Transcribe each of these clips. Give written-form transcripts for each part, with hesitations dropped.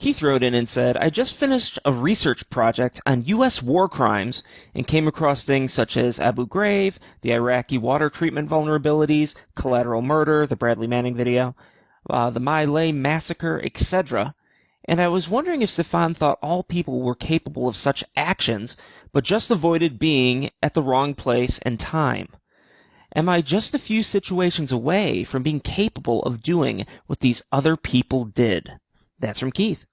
Keith wrote in and said, I just finished a research project on U.S. war crimes and came across things such as Abu Ghraib, the Iraqi water treatment vulnerabilities, collateral murder, the Bradley Manning video, the My Lai massacre, etc. And I was wondering if Stefan thought all people were capable of such actions, but just avoided being at the wrong place and time. Am I just a few situations away from being capable of doing what these other people did? That's from Keith.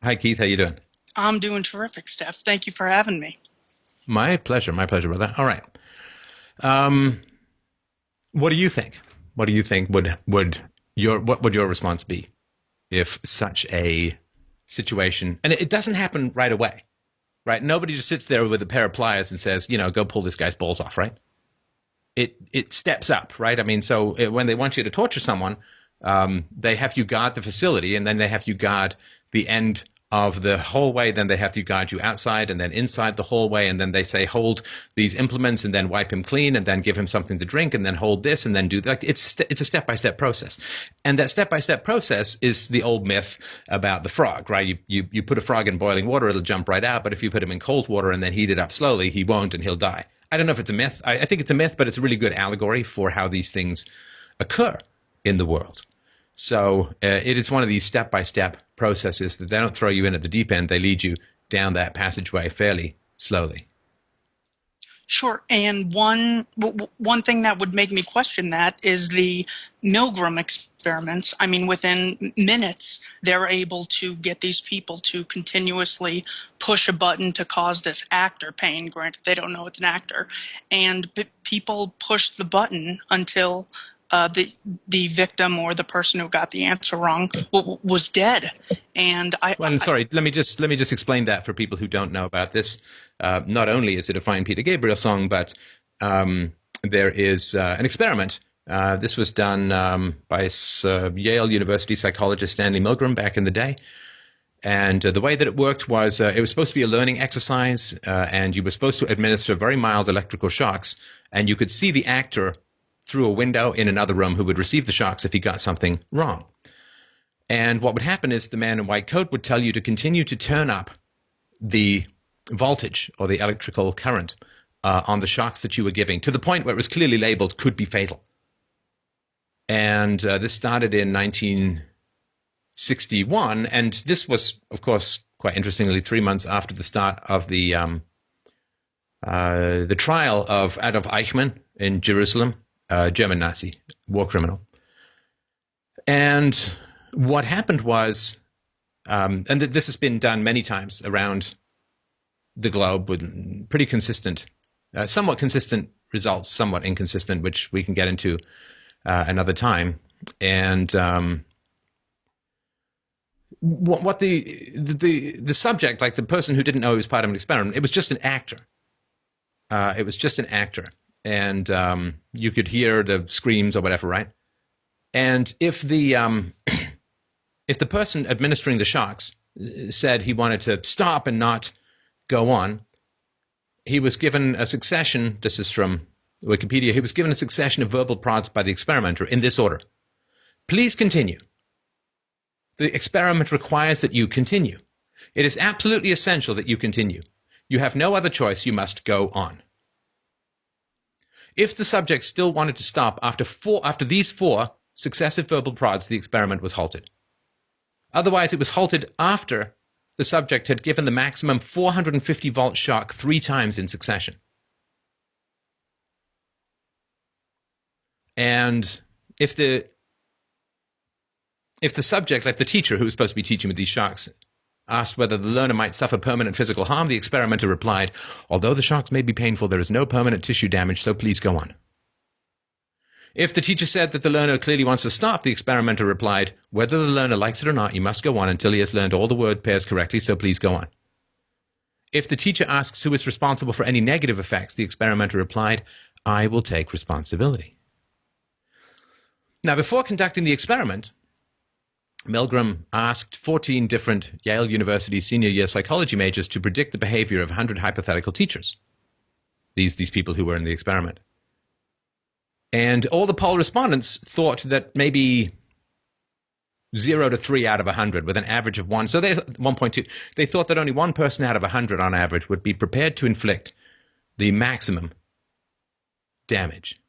Hi, Keith. How you doing? I'm doing terrific, Steph. Thank you for having me. My pleasure, brother. All right. What do you think? What do you think what would your response be if such a situation, and it doesn't happen right away, right? Nobody just sits there with a pair of pliers and says, go pull this guy's balls off, right? It steps up, right? I mean, when they want you to torture someone, they have you guard the facility, and then they have you guard the end of the hallway, then they have to guard you outside and then inside the hallway, and then they say hold these implements and then wipe him clean and then give him something to drink and then hold this and then do that. It's a step-by-step process. And that step-by-step process is the old myth about the frog, right? You put a frog in boiling water, it'll jump right out, but if you put him in cold water and then heat it up slowly, he won't and he'll die. I don't know if it's a myth. I think it's a myth, but it's a really good allegory for how these things occur in the world. So it is one of these step-by-step processes that they don't throw you in at the deep end. They lead you down that passageway fairly slowly. Sure. And one thing that would make me question that is the Milgram experiments. I mean, within minutes, they're able to get these people to continuously push a button to cause this actor pain. Granted, they don't know it's an actor. And people push the button until the victim or the person who got the answer wrong was dead. And sorry, let me just explain that for people who don't know about this. Not only is it a fine Peter Gabriel song, but there is an experiment. This was done by Yale University psychologist Stanley Milgram back in the day. And the way that it worked was it was supposed to be a learning exercise, and you were supposed to administer very mild electrical shocks, and you could see the actor through a window in another room who would receive the shocks if he got something wrong. And what would happen is the man in white coat would tell you to continue to turn up the voltage or the electrical current on the shocks that you were giving to the point where it was clearly labeled could be fatal. And this started in 1961, and this was, of course, quite interestingly, 3 months after the start of the trial of Adolf Eichmann in Jerusalem, German Nazi war criminal. And what happened was, and this has been done many times around the globe with pretty consistent, somewhat consistent results, somewhat inconsistent, which we can get into another time. And what the subject, like the person who didn't know he was part of an experiment, it was just an actor. It was just an actor. And you could hear the screams or whatever, right? And if the person administering the shocks said he wanted to stop and not go on, he was given a succession, this is from Wikipedia, he was given a succession of verbal prods by the experimenter in this order. Please continue. The experiment requires that you continue. It is absolutely essential that you continue. You have no other choice. You must go on. If the subject still wanted to stop after these 4 successive verbal prods, the experiment was halted. Otherwise, it was halted after the subject had given the maximum 450-volt shock 3 times in succession. And if the subject, like the teacher who was supposed to be teaching with these shocks, asked whether the learner might suffer permanent physical harm, the experimenter replied, although the shocks may be painful, there is no permanent tissue damage, so please go on. If the teacher said that the learner clearly wants to stop, the experimenter replied, whether the learner likes it or not, you must go on until he has learned all the word pairs correctly, so please go on. If the teacher asks who is responsible for any negative effects, the experimenter replied, I will take responsibility. Now, before conducting the experiment, Milgram asked 14 different Yale University senior year psychology majors to predict the behavior of 100 hypothetical teachers, these people who were in the experiment. And all the poll respondents thought that maybe 0 to 3 out of 100 with an average of 1. So 1.2. They thought that only one person out of 100 on average would be prepared to inflict the maximum damage.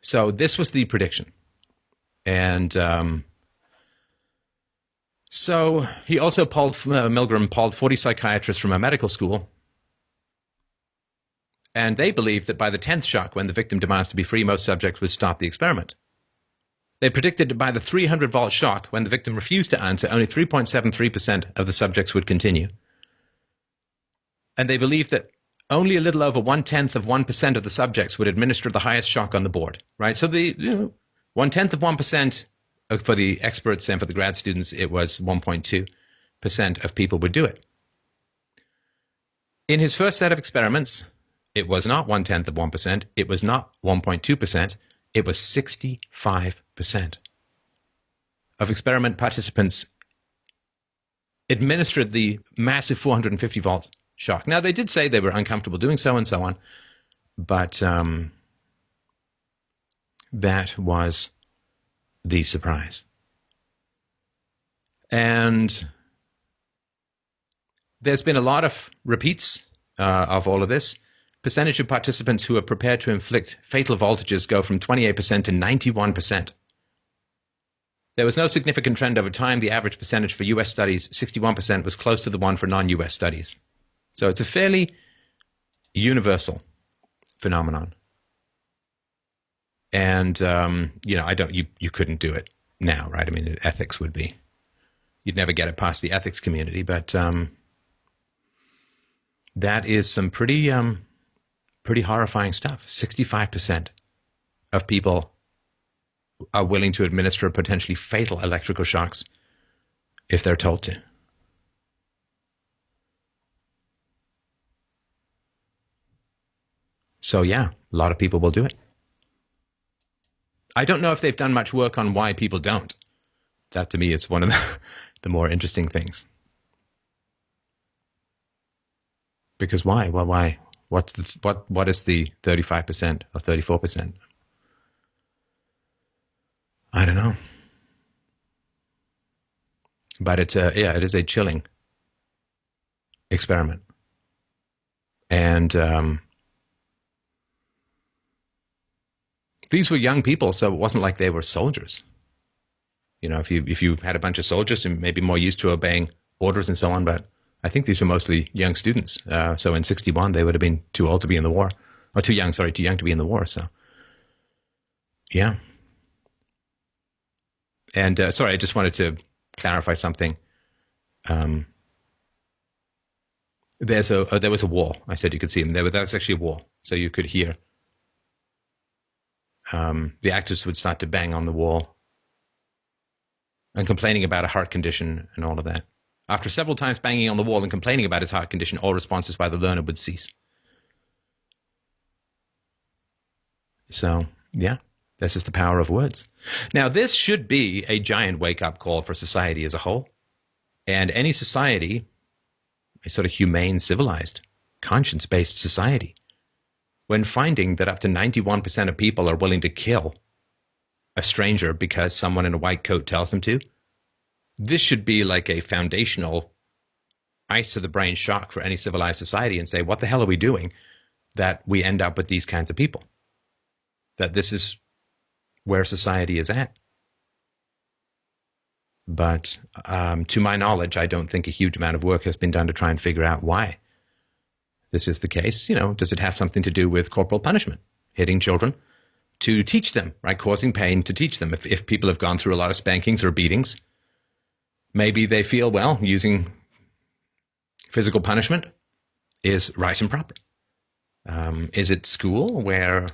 So this was the prediction. And so he also Milgram polled 40 psychiatrists from a medical school. And they believed that by the 10th shock, when the victim demands to be free, most subjects would stop the experiment. They predicted that by the 300-volt shock, when the victim refused to answer, only 3.73% of the subjects would continue. And they believed that only a little over 0.1% of the subjects would administer the highest shock on the board, right? So the 0.1% for the experts, and for the grad students, it was 1.2% of people would do it. In his first set of experiments, it was not 0.1%, it was not 1.2%, it was 65% of experiment participants administered the massive 450-volt shock. Now, they did say they were uncomfortable doing so and so on, but that was the surprise. And there's been a lot of repeats of all of this. Percentage of participants who are prepared to inflict fatal voltages go from 28% to 91%. There was no significant trend over time. The average percentage for U.S. studies, 61%, was close to the one for non-U.S. studies. So it's a fairly universal phenomenon. And, you couldn't do it now, right? I mean, ethics would be, you'd never get it past the ethics community, but that is some pretty horrifying stuff. 65% of people are willing to administer potentially fatal electrical shocks if they're told to. So yeah, a lot of people will do it. I don't know if they've done much work on why people don't. That to me is one of the more interesting things. Because why? Well, why? What is the 35% or 34%? I don't know. But it is a chilling experiment. And these were young people, so it wasn't like they were soldiers. You know, if you had a bunch of soldiers and maybe more used to obeying orders and so on, but I think these were mostly young students. So in 61, they would have been too old to be in the war. Or too young to be in the war. So, yeah. And, sorry, I just wanted to clarify something. There was a wall. I said you could see them. That was actually a wall. So you could hear. The actors would start to bang on the wall and complaining about a heart condition and all of that. After several times banging on the wall and complaining about his heart condition, all responses by the learner would cease. So, yeah, this is the power of words. Now, this should be a giant wake-up call for society as a whole. And any society, a sort of humane, civilized, conscience-based society, when finding that up to 91% of people are willing to kill a stranger because someone in a white coat tells them to, this should be like a foundational ice to the brain shock for any civilized society and say, what the hell are we doing that we end up with these kinds of people? That this is where society is at. But to my knowledge, I don't think a huge amount of work has been done to try and figure out why this is the case. You know, does it have something to do with corporal punishment, hitting children to teach them, right? Causing pain to teach them. If people have gone through a lot of spankings or beatings, maybe they feel, well, using physical punishment is right and proper. Is it school where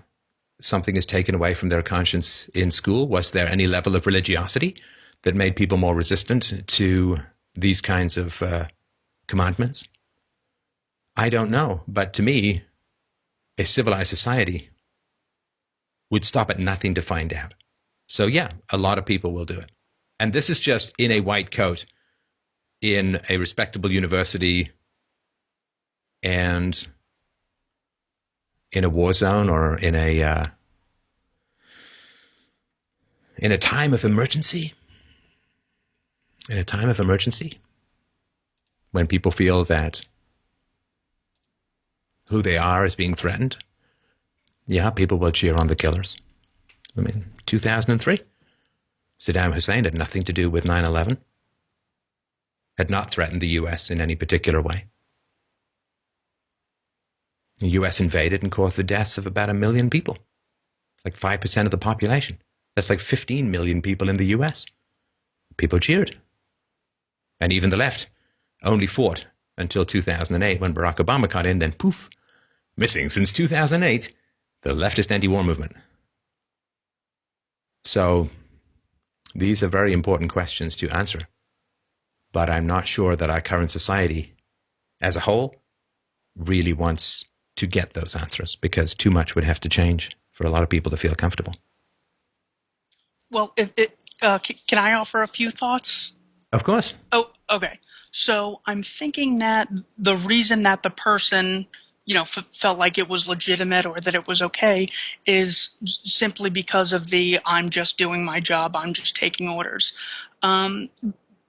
something is taken away from their conscience in school? Was there any level of religiosity that made people more resistant to these kinds of commandments? I don't know. But to me, a civilized society would stop at nothing to find out. So yeah, a lot of people will do it. And this is just in a white coat, in a respectable university, and in a war zone, or in in a time of emergency, when people feel that who they are is being threatened, yeah, people will cheer on the killers. I mean, 2003, Saddam Hussein had nothing to do with 9/11, had not threatened the U.S. in any particular way. The U.S. invaded and caused the deaths of about 1 million people, like 5% of the population. That's like 15 million people in the U.S. People cheered. And even the left only fought until 2008 when Barack Obama got in, then poof, missing since 2008, the leftist anti-war movement. So these are very important questions to answer. But I'm not sure that our current society as a whole really wants to get those answers, because too much would have to change for a lot of people to feel comfortable. Well, can I offer a few thoughts? Of course. Oh, okay. So I'm thinking that the reason that the person, felt like it was legitimate or that it was okay is simply because of I'm just doing my job, I'm just taking orders.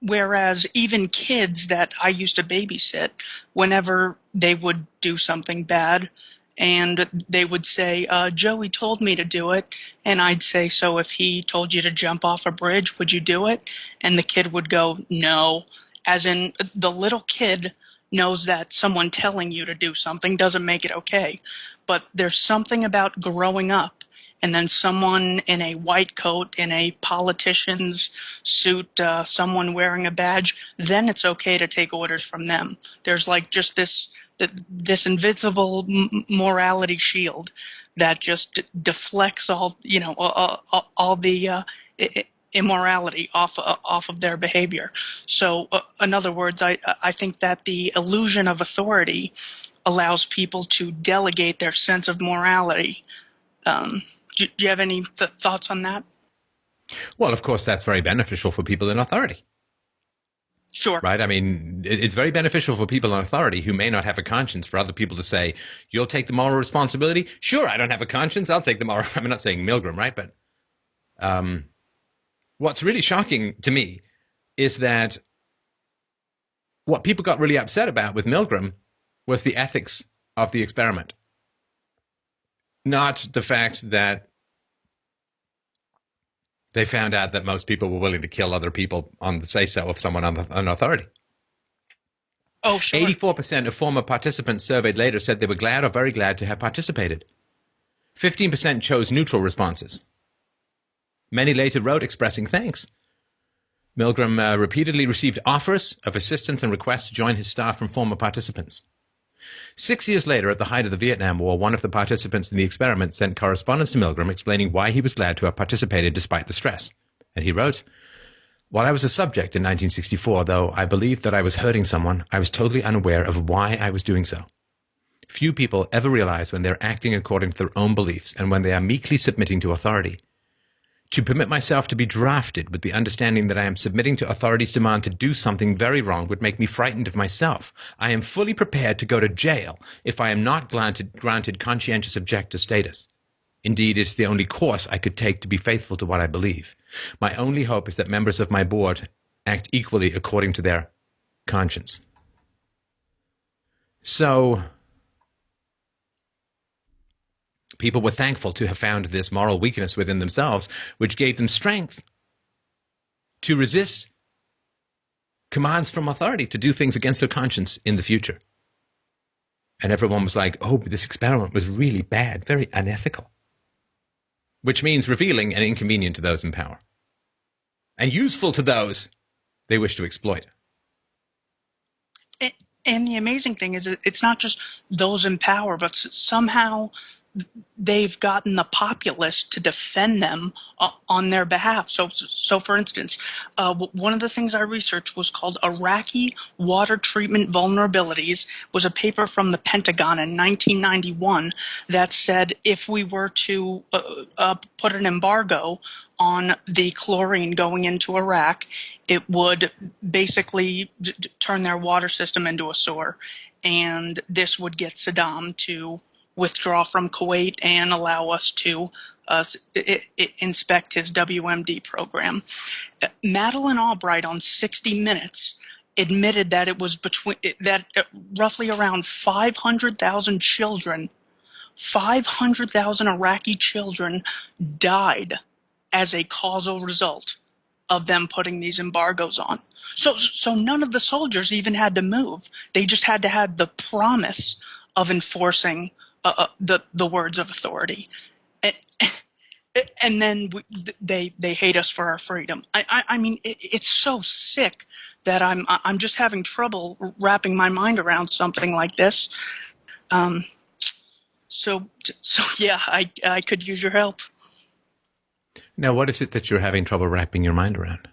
Whereas even kids that I used to babysit, whenever they would do something bad, and they would say, Joey told me to do it. And I'd say, so if he told you to jump off a bridge, would you do it? And the kid would go, no. As in, the little kid knows that someone telling you to do something doesn't make it okay. But there's something about growing up and then someone in a white coat, in a politician's suit, someone wearing a badge, then it's okay to take orders from them. There's like just this invisible morality shield that just deflects all the immorality off of their behavior. So, in other words, I think that the illusion of authority allows people to delegate their sense of morality. Do you have any thoughts on that? Well, of course, that's very beneficial for people in authority. Sure. Right? I mean, it's very beneficial for people in authority who may not have a conscience for other people to say, you'll take the moral responsibility? Sure, I don't have a conscience. I'll take the moral. I'm not saying Milgram, right? But what's really shocking to me is that what people got really upset about with Milgram was the ethics of the experiment, not the fact that they found out that most people were willing to kill other people on the say-so of someone on authority. Oh, sure. 84% of former participants surveyed later said they were glad or very glad to have participated. 15% chose neutral responses. Many later wrote expressing thanks. Milgram repeatedly received offers of assistance and requests to join his staff from former participants. 6 years later, at the height of the Vietnam War, one of the participants in the experiment sent correspondence to Milgram explaining why he was glad to have participated despite the stress. And he wrote, while I was a subject in 1964, though I believed that I was hurting someone, I was totally unaware of why I was doing so. Few people ever realize when they're acting according to their own beliefs and when they are meekly submitting to authority. To permit myself to be drafted with the understanding that I am submitting to authority's demand to do something very wrong would make me frightened of myself. I am fully prepared to go to jail if I am not granted conscientious objector status. Indeed, it's the only course I could take to be faithful to what I believe. My only hope is that members of my board act equally according to their conscience. So, people were thankful to have found this moral weakness within themselves, which gave them strength to resist commands from authority to do things against their conscience in the future. And everyone was like, oh, this experiment was really bad, very unethical. Which means revealing and inconvenient to those in power. And useful to those they wish to exploit. And the amazing thing is it's not just those in power, but somehow they've gotten the populace to defend them on their behalf. So for instance, one of the things I researched was called Iraqi Water Treatment Vulnerabilities. It was a paper from the Pentagon in 1991 that said if we were to put an embargo on the chlorine going into Iraq, it would basically turn their water system into a sewer. And this would get Saddam to withdraw from Kuwait and allow us to inspect his WMD program. Madeleine Albright on 60 Minutes admitted that it was roughly around 500,000 children, 500,000 Iraqi children died as a causal result of them putting these embargoes on. So none of the soldiers even had to move. They just had to have the promise of enforcing the words of authority. And then they hate us for our freedom. I mean, it's so sick that I'm just having trouble wrapping my mind around something like this. So yeah, I could use your help. Now, what is it that you're having trouble wrapping your mind around?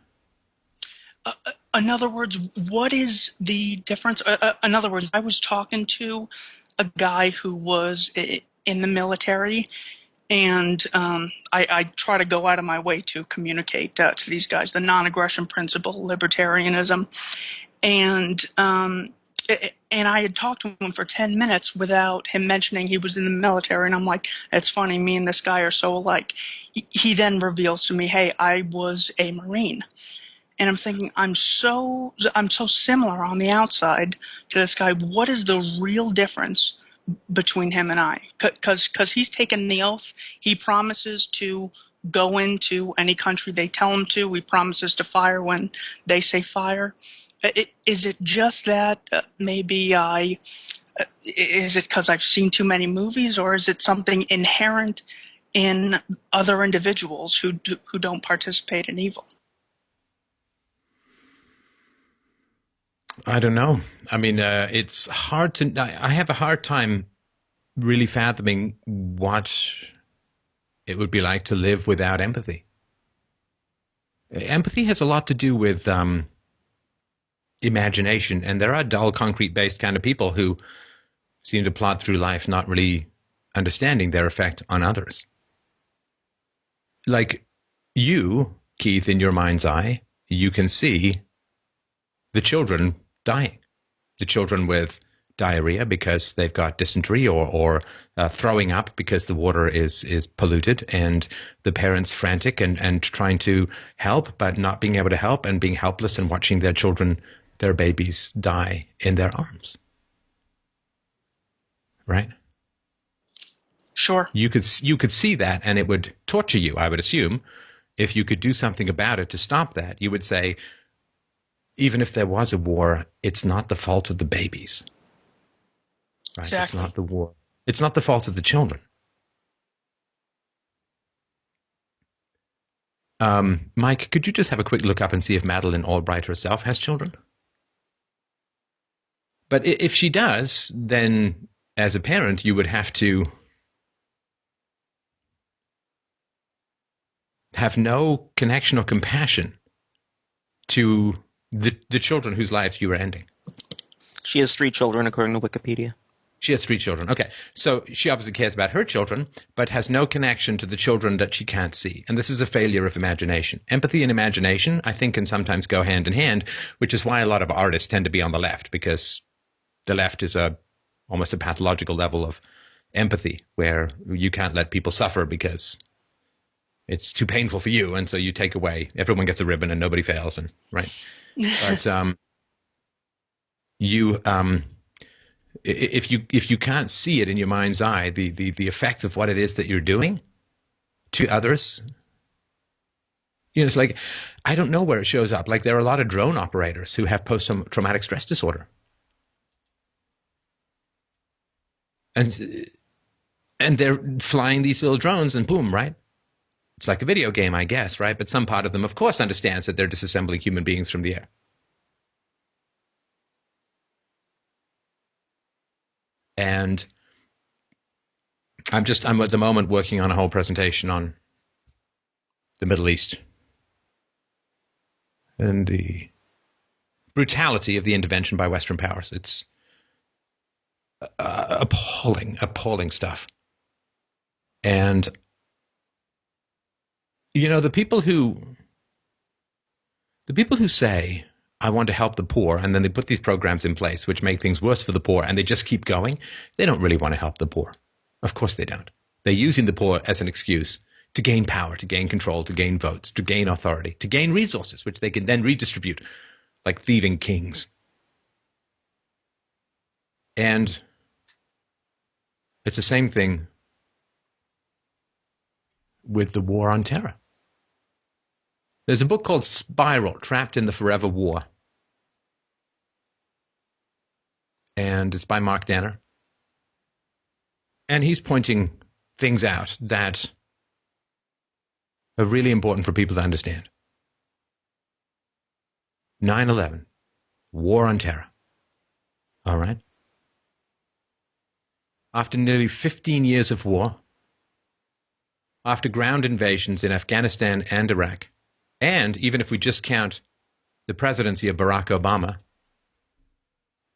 In other words, what is the difference? In other words, I was talking to a guy who was in the military, and I try to go out of my way to communicate to these guys the non-aggression principle, libertarianism, and I had talked to him for 10 minutes without him mentioning he was in the military, and I'm like, it's funny, me and this guy are so alike. He then reveals to me, hey, I was a Marine. And I'm thinking, I'm so similar on the outside to this guy. What is the real difference between him and I? Because he's taken the oath. He promises to go into any country they tell him to. He promises to fire when they say fire. Is it just that maybe is it because I've seen too many movies, or is it something inherent in other individuals who don't participate in evil? I don't know. I mean, it's hard to. I have a hard time really fathoming what it would be like to live without empathy. Empathy has a lot to do with imagination, and there are dull, concrete-based kind of people who seem to plod through life not really understanding their effect on others. Like you, Keith, in your mind's eye, you can see the children dying, the children with diarrhea because they've got dysentery, or throwing up because the water is polluted, and the parents frantic and trying to help but not being able to help, and being helpless and watching their children, their babies, die in their arms. Right? Sure. You could see that, and it would torture you, I would assume. If you could do something about it to stop that, you would say, even if there was a war, it's not the fault of the babies. Right? Exactly. It's not the war. It's not the fault of the children. Mike, could you just have a quick look up and see if Madeleine Albright herself has children? But if she does, then as a parent, you would have to have no connection or compassion to the children whose lives you were ending. She has 3 children, according to Wikipedia. She has 3 children. Okay. So she obviously cares about her children, but has no connection to the children that she can't see. And this is a failure of imagination. Empathy and imagination, I think, can sometimes go hand in hand, which is why a lot of artists tend to be on the left, because the left is almost a pathological level of empathy, where you can't let people suffer because it's too painful for you, and so you take away. Everyone gets a ribbon and nobody fails, and right. But if you can't see it in your mind's eye, the effects of what it is that you're doing to others, it's like, I don't know where it shows up. Like, there are a lot of drone operators who have post-traumatic stress disorder, and they're flying these little drones, and boom, right? It's like a video game, I guess, right? But some part of them, of course, understands that they're disassembling human beings from the air. And I'm at the moment working on a whole presentation on the Middle East and the brutality of the intervention by Western powers. It's appalling stuff. And the people who say, I want to help the poor, and then they put these programs in place which make things worse for the poor, and they just keep going, they don't really want to help the poor. Of course they don't. They're using the poor as an excuse to gain power, to gain control, to gain votes, to gain authority, to gain resources, which they can then redistribute like thieving kings. And it's the same thing with the war on terror. There's a book called Spiral, Trapped in the Forever War. And it's by Mark Danner. And he's pointing things out that are really important for people to understand. 9/11, war on terror. All right? After nearly 15 years of war, after ground invasions in Afghanistan and Iraq, and even if we just count the presidency of Barack Obama,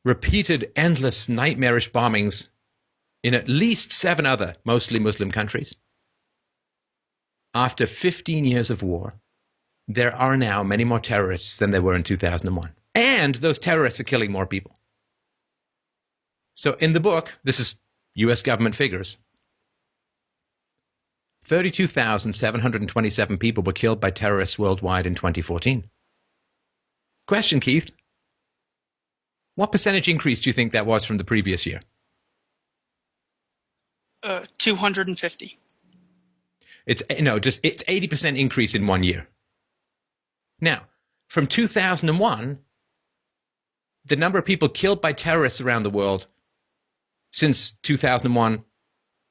repeated endless nightmarish bombings in at least 7 other mostly Muslim countries, after 15 years of war, there are now many more terrorists than there were in 2001. And those terrorists are killing more people. So in the book, this is U.S. government figures, 32,727 people were killed by terrorists worldwide in 2014. Question, Keith. What percentage increase do you think that was from the previous year? 250. It's 80% increase in 1 year. Now, from 2001, the number of people killed by terrorists around the world since 2001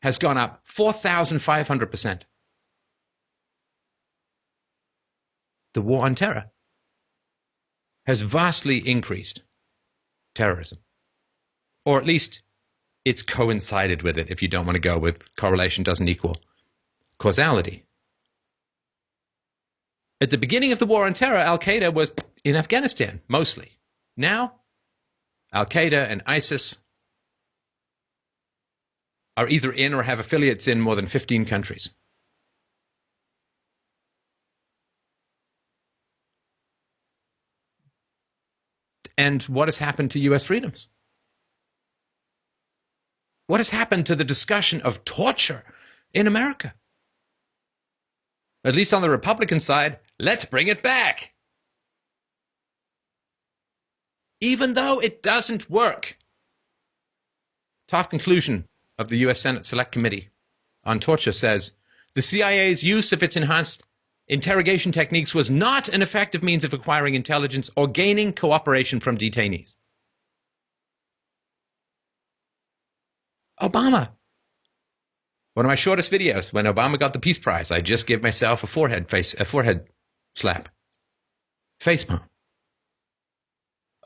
has gone up 4,500%. The war on terror has vastly increased terrorism. Or at least it's coincided with it, if you don't want to go with correlation doesn't equal causality. At the beginning of the war on terror, Al-Qaeda was in Afghanistan, mostly. Now, Al-Qaeda and ISIS are either in or have affiliates in more than 15 countries. And what has happened to U.S. freedoms? What has happened to the discussion of torture in America? At least on the Republican side, let's bring it back. Even though it doesn't work. Top conclusion of the U.S. Senate Select Committee on Torture says, the CIA's use of its enhanced interrogation techniques was not an effective means of acquiring intelligence or gaining cooperation from detainees. Obama. One of my shortest videos, when Obama got the Peace Prize, I just gave myself a forehead slap. Facepalm.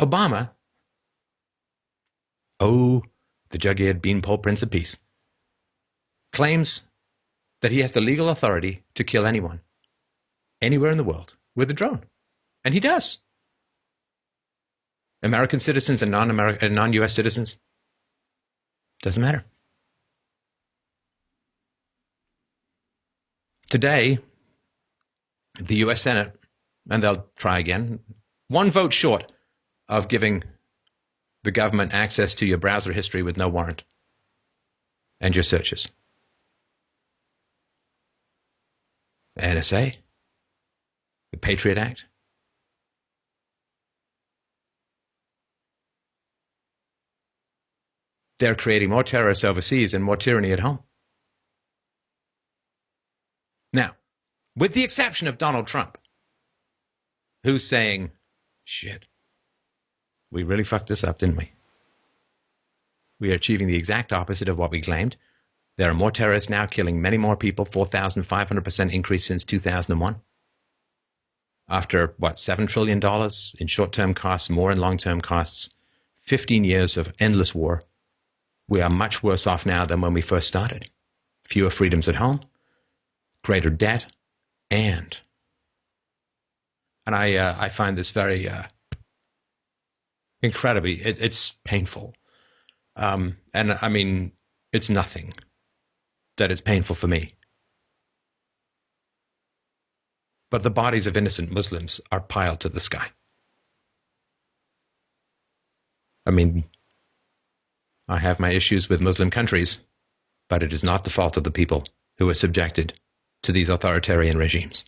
Obama. Oh, the jug-eared beanpole Prince of Peace. Claims that he has the legal authority to kill anyone, anywhere in the world, with a drone. And he does. American citizens and non-U.S. citizens. Doesn't matter. Today, the U.S. Senate, and they'll try again, 1 vote short of giving the government access to your browser history with no warrant and your searches. NSA, the Patriot Act. They're creating more terrorists overseas and more tyranny at home. Now, with the exception of Donald Trump, who's saying, shit, we really fucked this up, didn't we? We are achieving the exact opposite of what we claimed. There are more terrorists now killing many more people, 4,500% increase since 2001. After, $7 trillion in short-term costs, more in long-term costs, 15 years of endless war. We are much worse off now than when we first started. Fewer freedoms at home, greater debt, and I find this very incredibly, it's painful. And I mean, it's nothing that is painful for me. But the bodies of innocent Muslims are piled to the sky. I mean, I have my issues with Muslim countries, but it is not the fault of the people who are subjected to these authoritarian regimes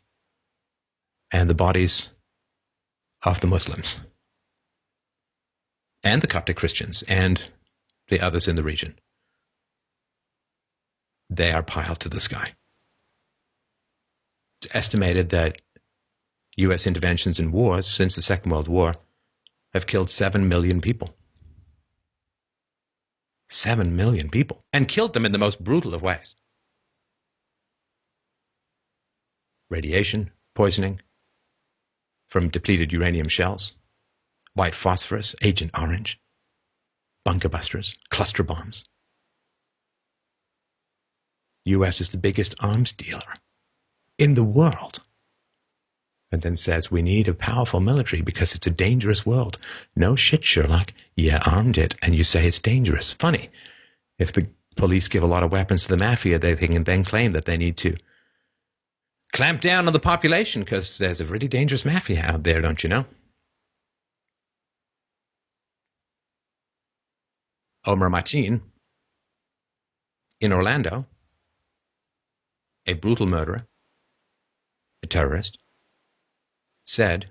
and the bodies of the Muslims and the Coptic Christians and the others in the region. They are piled to the sky. It's estimated that U.S. interventions in wars since the Second World War have killed 7 million people. 7 million people. And killed them in the most brutal of ways. Radiation, poisoning from depleted uranium shells, white phosphorus, Agent Orange, bunker busters, cluster bombs. U.S. is the biggest arms dealer in the world. And then says, we need a powerful military because it's a dangerous world. No shit, Sherlock. You armed it, and you say it's dangerous. Funny. If the police give a lot of weapons to the mafia, they can then claim that they need to clamp down on the population because there's a really dangerous mafia out there, don't you know? Omar Mateen in Orlando, a brutal murderer, a terrorist, said,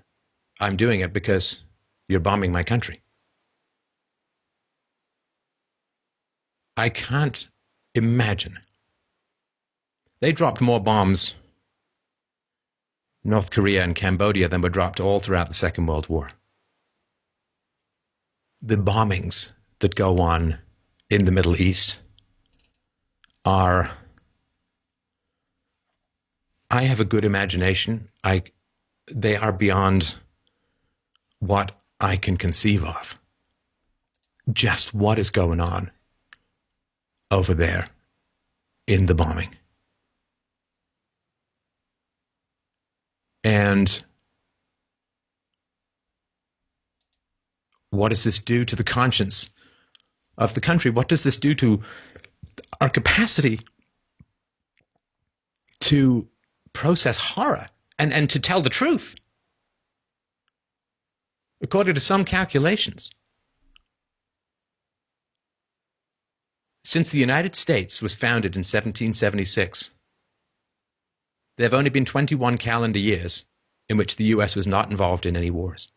I'm doing it because you're bombing my country. I can't imagine. They dropped more bombs in North Korea and Cambodia than were dropped all throughout the Second World War. The bombings that go on in the Middle East are... I have a good imagination. They are beyond what I can conceive of. Just what is going on over there in the bombing. And what does this do to the conscience of the country? What does this do to our capacity to process horror and to tell the truth? According to some calculations, since the United States was founded in 1776, there have only been 21 calendar years in which the U.S. was not involved in any wars.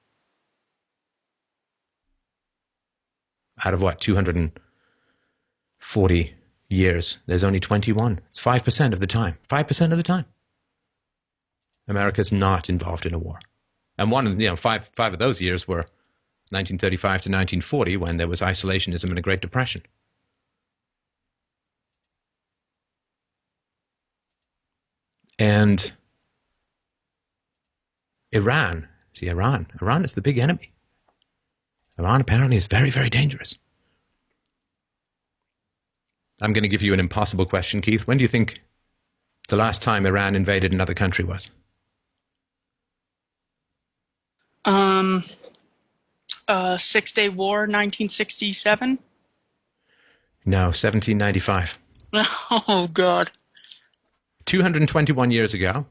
Out of what, 240 years, there's only 21. It's 5% of the time. 5% of the time. America's not involved in a war. And five of those years were 1935 to 1940, when there was isolationism and a Great Depression. And Iran is the big enemy. Iran apparently is very, very dangerous. I'm going to give you an impossible question, Keith. When do you think the last time Iran invaded another country was? 6-Day War, 1967? No, 1795. Oh, God. 221 years ago,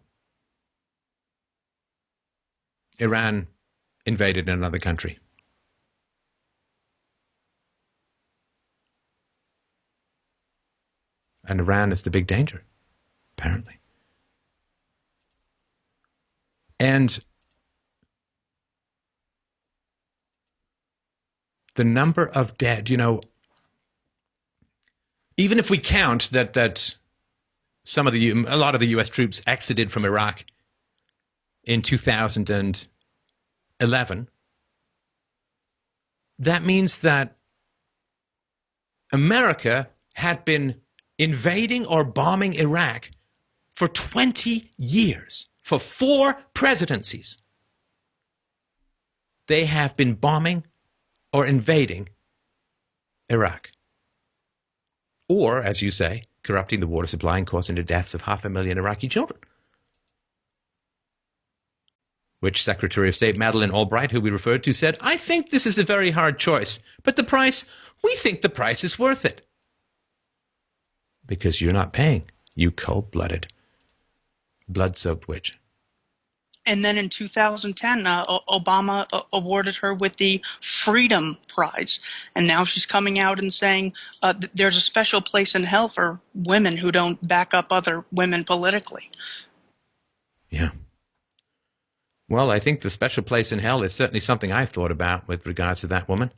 Iran invaded another country. And Iran is the big danger, apparently. And the number of dead, even if we count that a lot of the U.S. troops exited from Iraq in 2011, that means that America had been invading or bombing Iraq for 20 years, for 4 presidencies. They have been bombing or invading Iraq. Or, as you say, corrupting the water supply and causing the deaths of 500,000 Iraqi children. Which Secretary of State Madeleine Albright, who we referred to, said, I think this is a very hard choice, but we think the price is worth it. Because you're not paying, you cold-blooded, blood-soaked witch. And then in 2010, Obama awarded her with the Freedom Prize. And now she's coming out and saying there's a special place in hell for women who don't back up other women politically. Yeah. Well, I think the special place in hell is certainly something I've thought about with regards to that woman.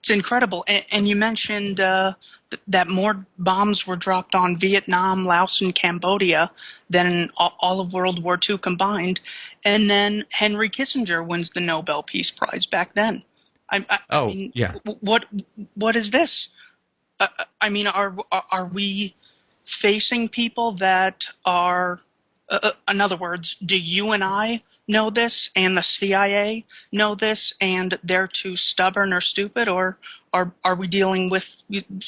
It's incredible. And you mentioned that more bombs were dropped on Vietnam, Laos, and Cambodia than all of World War II combined. And then Henry Kissinger wins the Nobel Peace Prize back then. I mean, yeah. What is this? I mean, are we facing people that are, in other words, do you and I know this and the CIA know this and they're too stubborn or stupid, or are we dealing with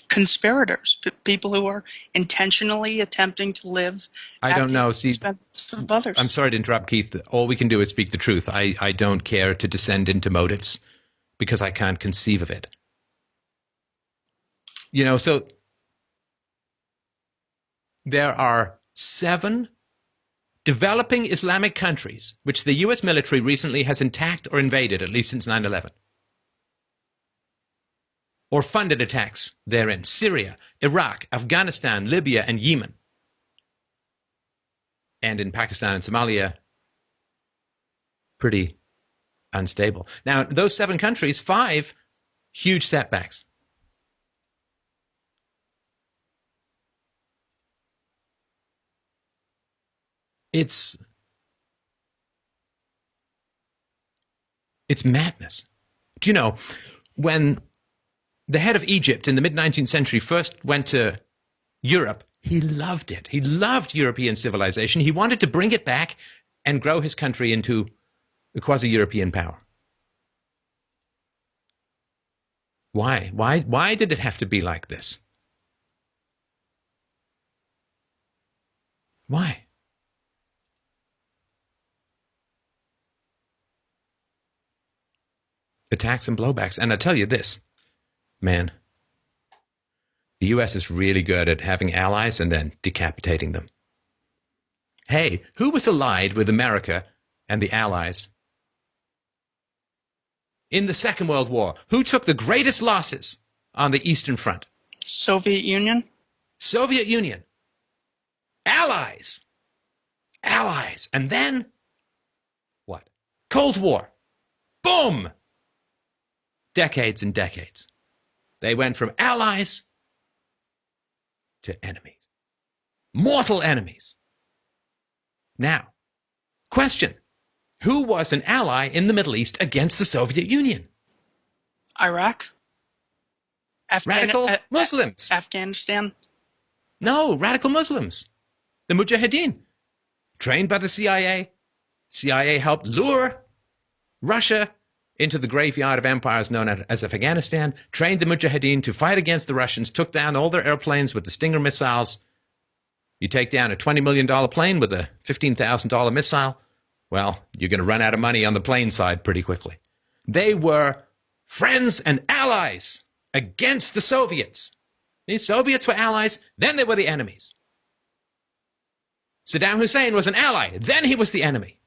conspirators, people who are intentionally attempting to live I don't know. See, of others? I'm sorry to interrupt, Keith. All we can do is speak the truth. I don't care to descend into motives because I can't conceive of it. So there are 7 developing Islamic countries which the U.S. military recently has attacked or invaded, at least since 9/11, or funded attacks therein: Syria, Iraq, Afghanistan, Libya, and Yemen. And in Pakistan and Somalia, pretty unstable. Now, those 7 countries, 5 huge setbacks. It's madness. Do you know, when the head of Egypt in the mid-19th century first went to Europe, he loved it. He loved European civilization. He wanted to bring it back and grow his country into a quasi-European power. Why? Why did it have to be like this? Why? Attacks and blowbacks. And I tell you this, man, the U.S. is really good at having allies and then decapitating them. Hey, who was allied with America and the Allies in the Second World War? Who took the greatest losses on the Eastern Front? Soviet Union? Soviet Union. Allies. Allies. And then, what? Cold War. Boom! Decades and decades. They went from allies to enemies. Mortal enemies. Now, question. Who was an ally in the Middle East against the Soviet Union? Iraq? Radical Muslims. Afghanistan? No, radical Muslims. The Mujahideen. Trained by the CIA. CIA helped lure Russia into the graveyard of empires known as Afghanistan, trained the Mujahideen to fight against the Russians, took down all their airplanes with the Stinger missiles. You take down a $20 million plane with a $15,000 missile, well, you're going to run out of money on the plane side pretty quickly. They were friends and allies against the Soviets. The Soviets were allies, then they were the enemies. Saddam Hussein was an ally, then he was the enemy.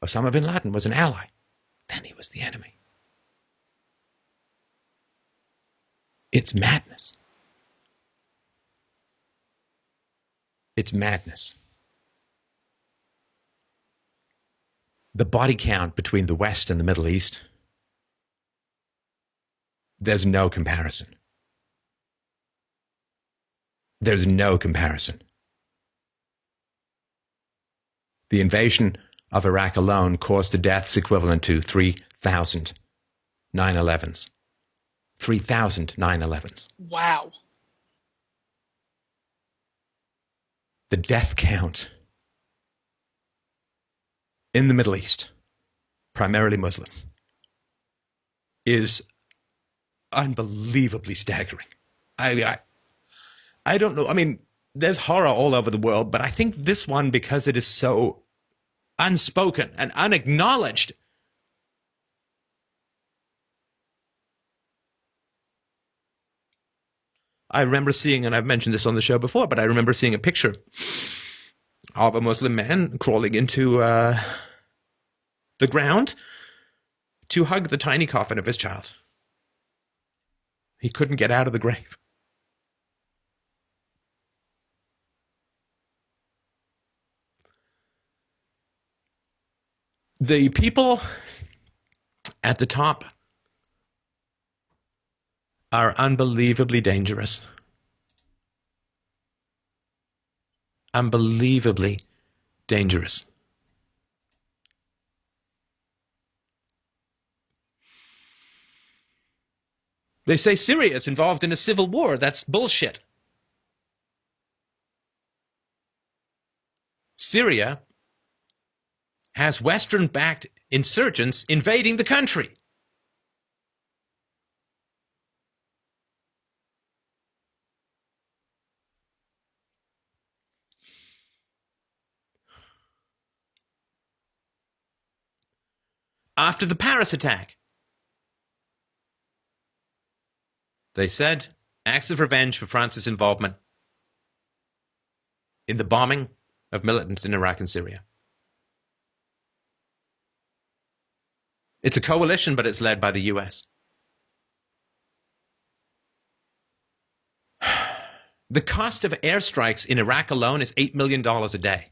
Osama bin Laden was an ally, then he was the enemy. It's madness. It's madness. The body count between the West and the Middle East, there's no comparison. There's no comparison. The invasion of Iraq alone caused the deaths equivalent to 3,000 9/11s. 3,000 9/11s. Wow. The death count in the Middle East, primarily Muslims, is unbelievably staggering. I don't know. I mean, there's horror all over the world, but I think this one, because it is so unspoken and unacknowledged, I remember seeing, and I've mentioned this on the show before, but I remember seeing a picture of a Muslim man crawling into the ground to hug the tiny coffin of his child. He couldn't get out of the grave. The people at the top are unbelievably dangerous. Unbelievably dangerous. They say Syria is involved in a civil war. That's bullshit. Syria has Western-backed insurgents invading the country. After the Paris attack, they said acts of revenge for France's involvement in the bombing of militants in Iraq and Syria. It's a coalition, but it's led by the US. The cost of airstrikes in Iraq alone is $8 million a day.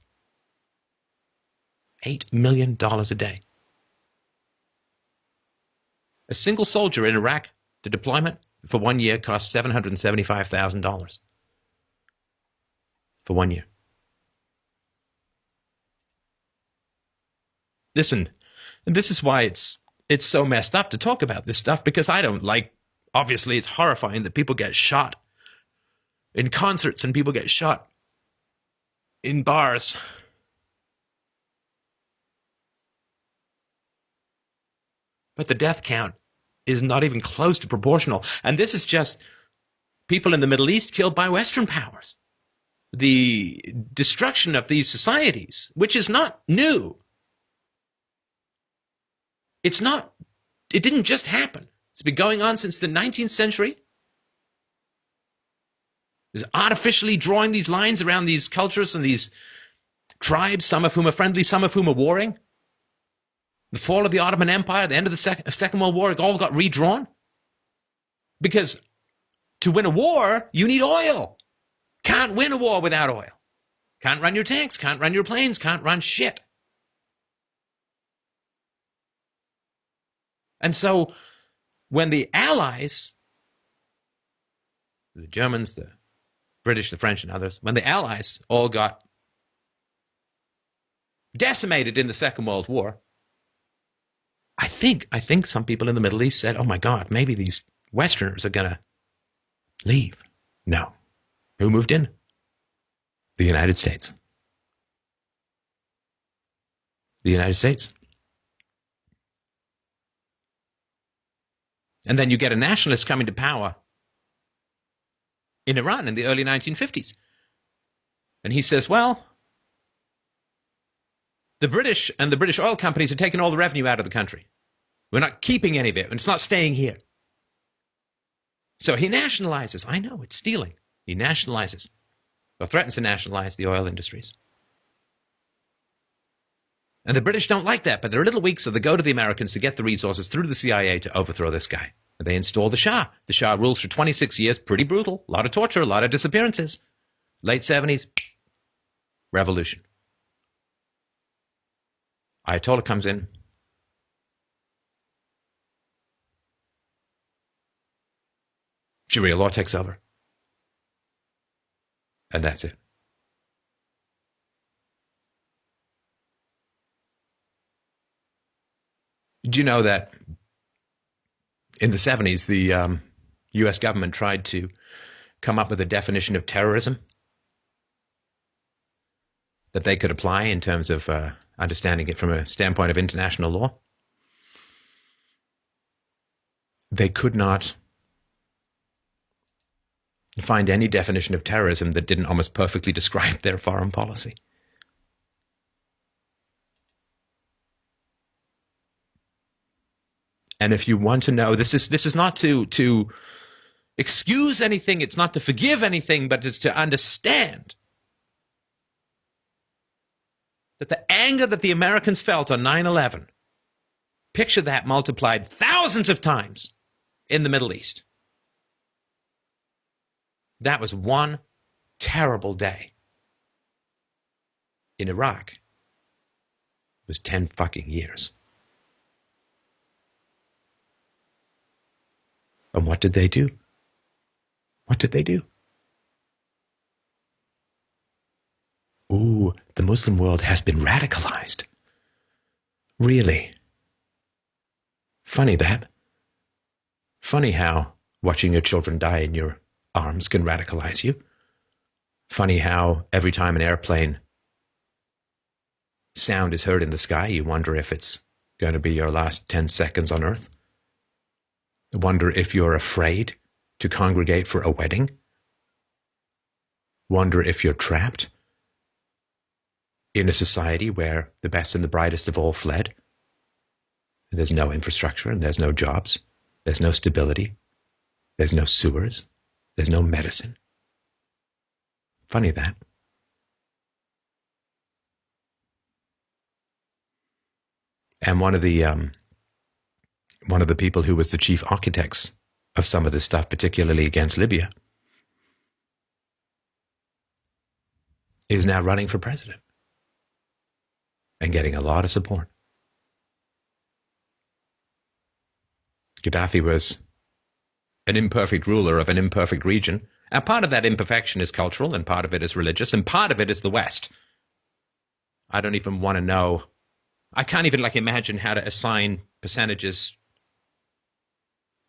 $8 million a day. A single soldier in Iraq, the deployment for 1 year cost $775,000 for 1 year. Listen, and this is why it's so messed up to talk about this stuff, because I don't like, obviously it's horrifying that people get shot in concerts and people get shot in bars. But the death count is not even close to proportional. And this is just people in the Middle East killed by Western powers. The destruction of these societies, which is not new. It didn't just happen. It's been going on since the 19th century. There's artificially drawing these lines around these cultures and these tribes, some of whom are friendly, some of whom are warring. The fall of the Ottoman Empire, the end of the Second World War, it all got redrawn. Because to win a war, you need oil. Can't win a war without oil. Can't run your tanks, can't run your planes, can't run shit. And so when the Allies, the Germans, the British, the French, and others, when the Allies all got decimated in the Second World War, I think some people in the Middle East said, oh my God, maybe these Westerners are going to leave. No. Who moved in? The United States. The United States. And then you get a nationalist coming to power in Iran in the early 1950s. And he says, well, the British and the British oil companies are taking all the revenue out of the country. We're not keeping any of it, and it's not staying here. So he nationalizes. I know, it's stealing. He nationalizes, or threatens to nationalize the oil industries. And the British don't like that, but they're a little weak, so they go to the Americans to get the resources through the CIA to overthrow this guy. And they install the Shah. The Shah rules for 26 years, pretty brutal, a lot of torture, a lot of disappearances. Late 70s, revolution. Ayatollah comes in. Sharia law takes over. And that's it. Do you know that in the 70s, the U.S. government tried to come up with a definition of terrorism that they could apply in terms of understanding it from a standpoint of international law? They could not find any definition of terrorism that didn't almost perfectly describe their foreign policy. And if you want to know, this is not to excuse anything. It's not to forgive anything, but it's to understand that the anger that the Americans felt on 9/11, picture that multiplied thousands of times in the Middle East. That was one terrible day. In Iraq, it was 10 fucking years. And what did they do? What did they do? Ooh, the Muslim world has been radicalized. Really? Funny that. Funny how watching your children die in your arms can radicalize you. Funny how every time an airplane sound is heard in the sky, you wonder if it's going to be your last 10 seconds on Earth. Wonder if you're afraid to congregate for a wedding. Wonder if you're trapped in a society where the best and the brightest have all fled. And there's no infrastructure, and there's no jobs. There's no stability. There's no sewers. There's no medicine. Funny that. And one of the people who was the chief architects of some of this stuff, particularly against Libya, is now running for president and getting a lot of support. Gaddafi was an imperfect ruler of an imperfect region, and part of that imperfection is cultural, and part of it is religious, and part of it is the West. I don't even want to know. I can't even imagine how to assign percentages,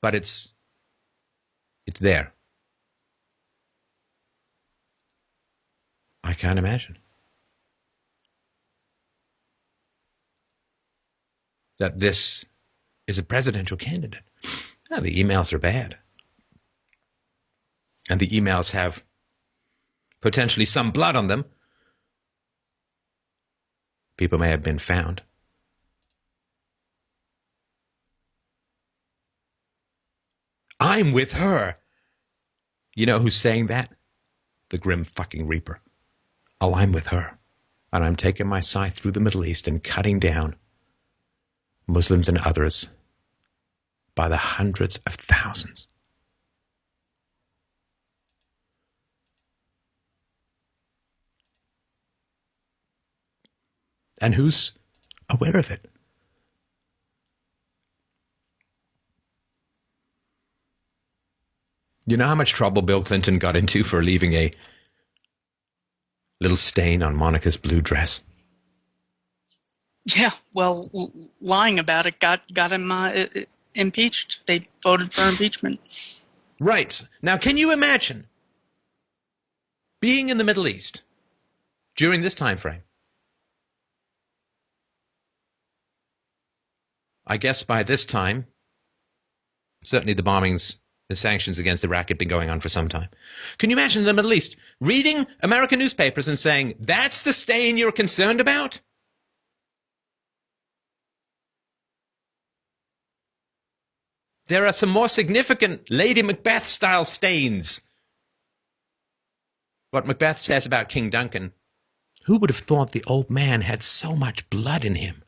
but it's there. I can't imagine that this is a presidential candidate. Now, the emails are bad. And the emails have potentially some blood on them. People may have been found. I'm with her. You know who's saying that? The grim fucking reaper. Oh, I'm with her. And I'm taking my scythe through the Middle East and cutting down Muslims and others by the hundreds of thousands. And who's aware of it? You know how much trouble Bill Clinton got into for leaving a little stain on Monica's blue dress? Yeah, well, lying about it got him impeached. They voted for impeachment. Right. Now, can you imagine being in the Middle East during this time frame? I guess by this time, certainly the bombings, the sanctions against Iraq had been going on for some time. Can you imagine the Middle East reading American newspapers and saying, that's the stain you're concerned about? There are some more significant Lady Macbeth-style stains. What Macbeth says about King Duncan, who would have thought the old man had so much blood in him?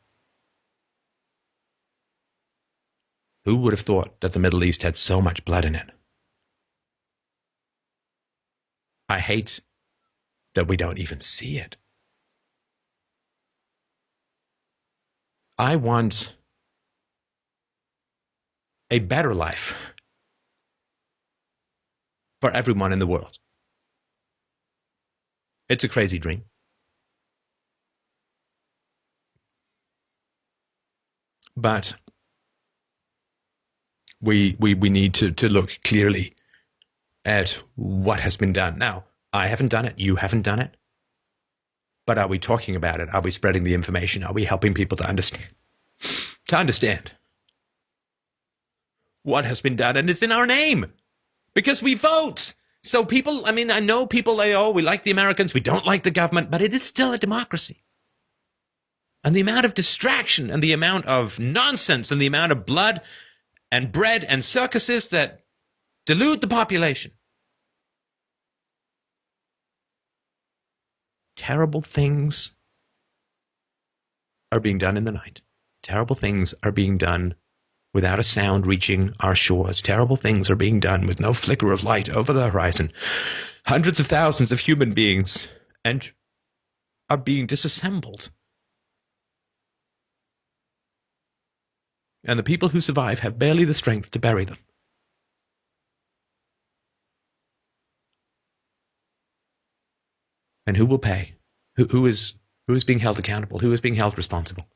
Who would have thought that the Middle East had so much blood in it? I hate that we don't even see it. I want a better life for everyone in the world. It's a crazy dream. But we need to look clearly at what has been done. Now, I haven't done it. You haven't done it. But are we talking about it? Are we spreading the information? Are we helping people to understand? To understand what has been done, and it's in our name because we vote. So people, I mean, I know people say, oh, we like the Americans, we don't like the government, but it is still a democracy. And the amount of distraction and the amount of nonsense and the amount of blood and bread and circuses that delude the population. Terrible things are being done in the night. Terrible things are being done without a sound reaching our shores. Terrible things are being done with no flicker of light over the horizon. Hundreds of thousands of human beings are being disassembled. And the people who survive have barely the strength to bury them. And who will pay? Who is being held accountable? Who is being held responsible?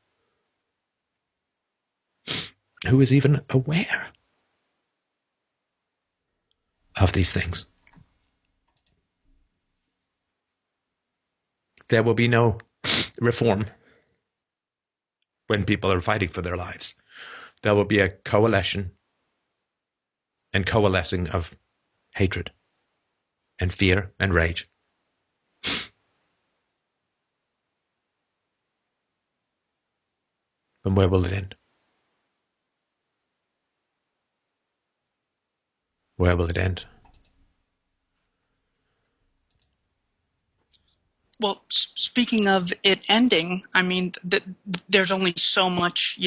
Who is even aware of these things? There will be no reform when people are fighting for their lives. There will be a coalition and coalescing of hatred and fear and rage. And where will it end? Where will it end? Well, speaking of it ending, I mean, there's only so much,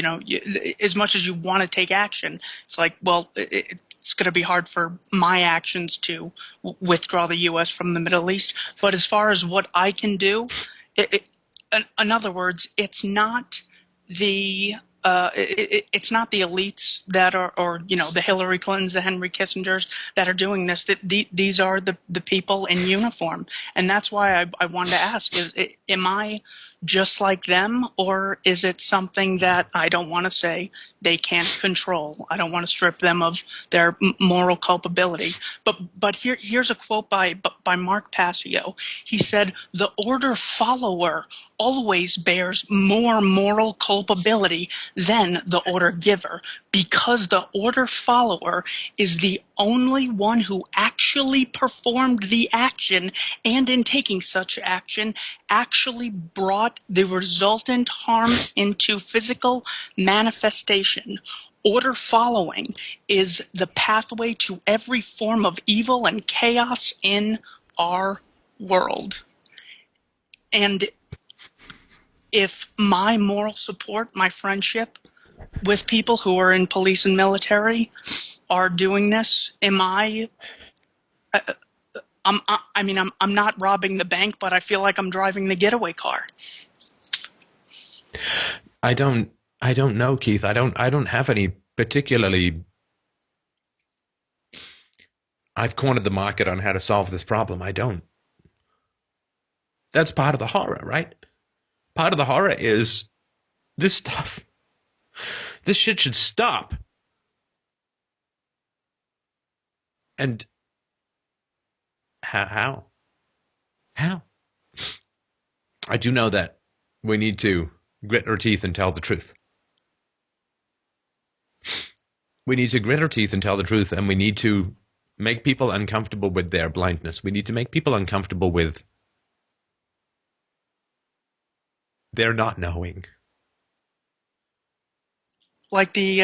as much as you want to take action, it's like, well, it's going to be hard for my actions to withdraw the U.S. from the Middle East. But as far as what I can do, in other words, it's not the it's not the elites that are, or the Hillary Clintons, the Henry Kissingers that are doing this. These are the people in uniform, and that's why I wanted to ask: am I just like them, or is it something that I don't want to say they can't control? I don't want to strip them of their moral culpability. But here's a quote by Mark Passio. He said, "The order follower always bears more moral culpability than the order giver, because the order follower is the only one who actually performed the action, and in taking such action actually brought the resultant harm into physical manifestation. Order following is the pathway to every form of evil and chaos in our world." And if my moral support, my friendship with people who are in police and military are doing this, I'm not robbing the bank, but I feel like I'm driving the getaway car. I don't know, Keith. I don't have any particularly. I've cornered the market on how to solve this problem. I don't. That's part of the horror, right? Part of the horror is this stuff. This shit should stop. And how? How? I do know that we need to grit our teeth and tell the truth. We need to grit our teeth and tell the truth, and we need to make people uncomfortable with their blindness. We need to make people uncomfortable with their not knowing. Like the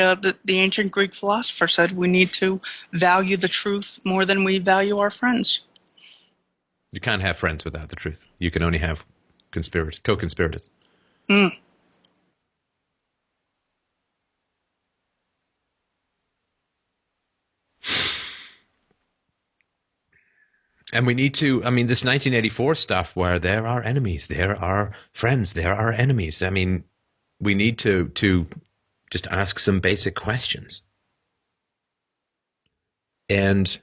ancient Greek philosopher said, we need to value the truth more than we value our friends. You can't have friends without the truth. You can only have co-conspirators. Mm. And we need to, this 1984 stuff where there are enemies, there are friends, there are enemies. We need to just ask some basic questions. And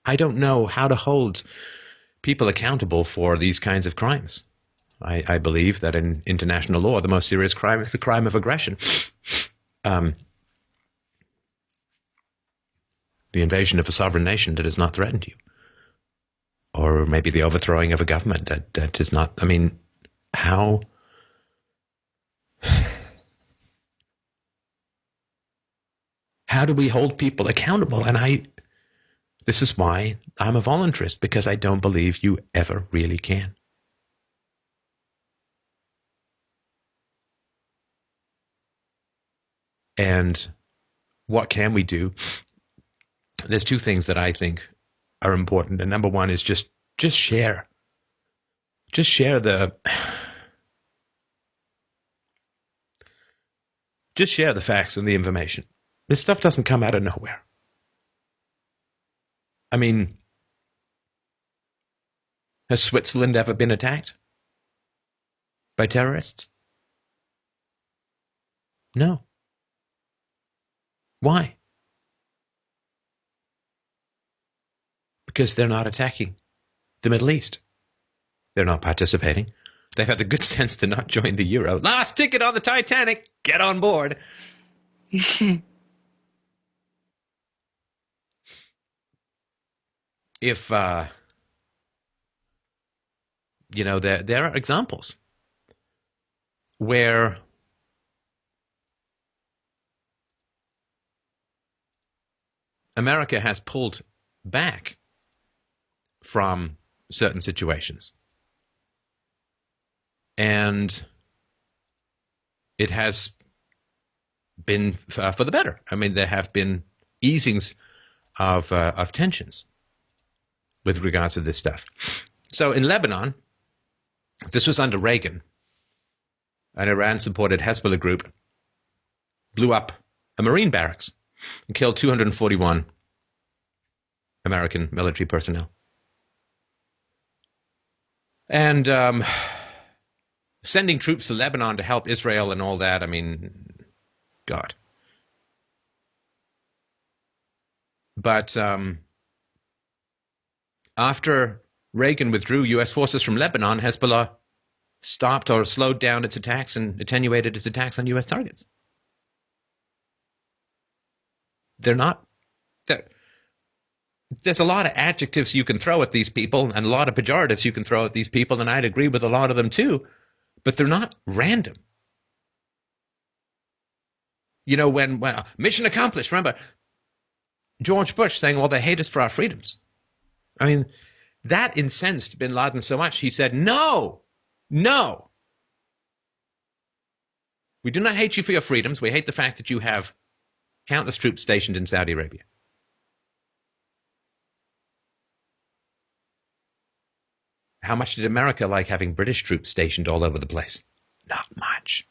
I don't know how to hold people accountable for these kinds of crimes. I believe that in international law, the most serious crime is the crime of aggression. The invasion of a sovereign nation that has not threatened you. Or maybe the overthrowing of a government that is not, how? How do we hold people accountable? And this is why I'm a voluntarist, because I don't believe you ever really can. And what can we do? There's two things that I think are important. And number one is just share. Just share the facts and the information. This stuff doesn't come out of nowhere. I mean, has Switzerland ever been attacked by terrorists? No. Why? Because they're not attacking the Middle East. They're not participating. They've had the good sense to not join the euro. Last ticket on the Titanic. Get on board. If, there are examples where America has pulled back from certain situations. And it has been for the better. I mean, there have been easings of tensions with regards to this stuff. So in Lebanon, this was under Reagan. An Iran-supported Hezbollah group blew up a Marine barracks and killed 241 American military personnel. And sending troops to Lebanon to help Israel and all that, I mean, God. But after Reagan withdrew U.S. forces from Lebanon, Hezbollah stopped or slowed down its attacks and attenuated its attacks on U.S. targets. They're not... There's a lot of adjectives you can throw at these people and a lot of pejoratives you can throw at these people, and I'd agree with a lot of them too, but they're not random. You know, when mission accomplished, remember George Bush saying, well, they hate us for our freedoms. I mean, that incensed bin Laden so much, he said, no, we do not hate you for your freedoms. We hate the fact that you have countless troops stationed in Saudi Arabia. How much did America like having British troops stationed all over the place? Not much.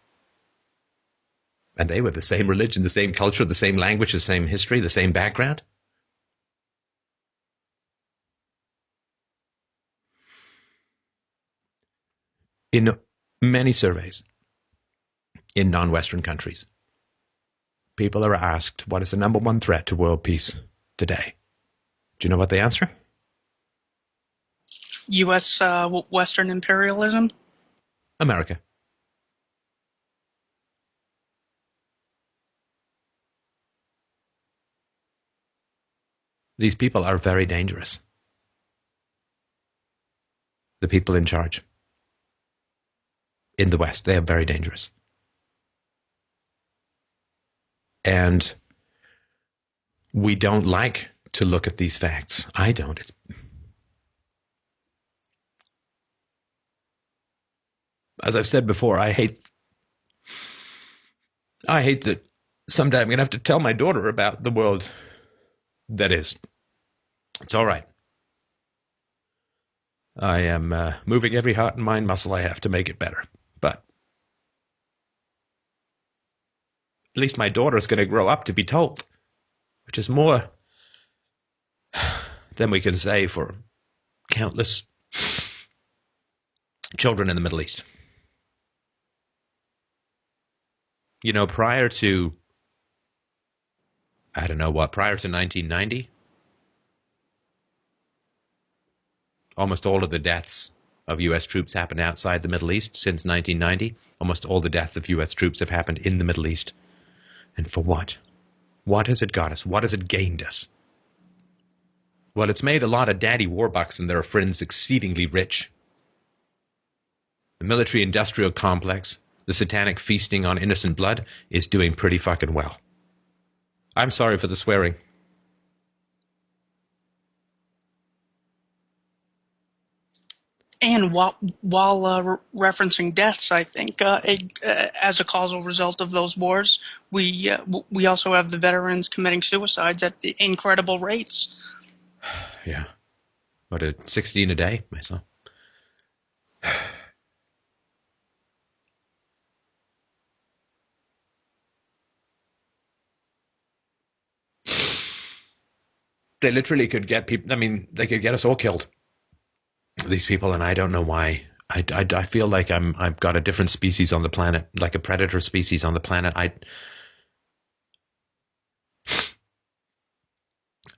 And they were the same religion, the same culture, the same language, the same history, the same background. In many surveys in non-Western countries, people are asked, what is the number one threat to world peace today? Do you know what they answer? U.S. Western imperialism? America. These people are very dangerous. The people in charge in the West, they are very dangerous. And we don't like to look at these facts. I don't. As I've said before, I hate that someday I'm going to have to tell my daughter about the world that is. It's all right. I am moving every heart and mind muscle I have to make it better. But at least my daughter is going to grow up to be told, which is more than we can say for countless children in the Middle East. You know, prior to 1990, almost all of the deaths of U.S. troops happened outside the Middle East. Since 1990, almost all the deaths of U.S. troops have happened in the Middle East. And for what? What has it got us? What has it gained us? Well, it's made a lot of daddy warbucks and their friends exceedingly rich. The military-industrial complex, the satanic feasting on innocent blood, is doing pretty fucking well. I'm sorry for the swearing. And while referencing deaths, I think as a causal result of those wars, we also have the veterans committing suicides at incredible rates. Yeah. What, 16 a day myself? They literally could get people. I mean, they could get us all killed. These people, and I don't know why. I feel like I've got a different species on the planet, like a predator species on the planet.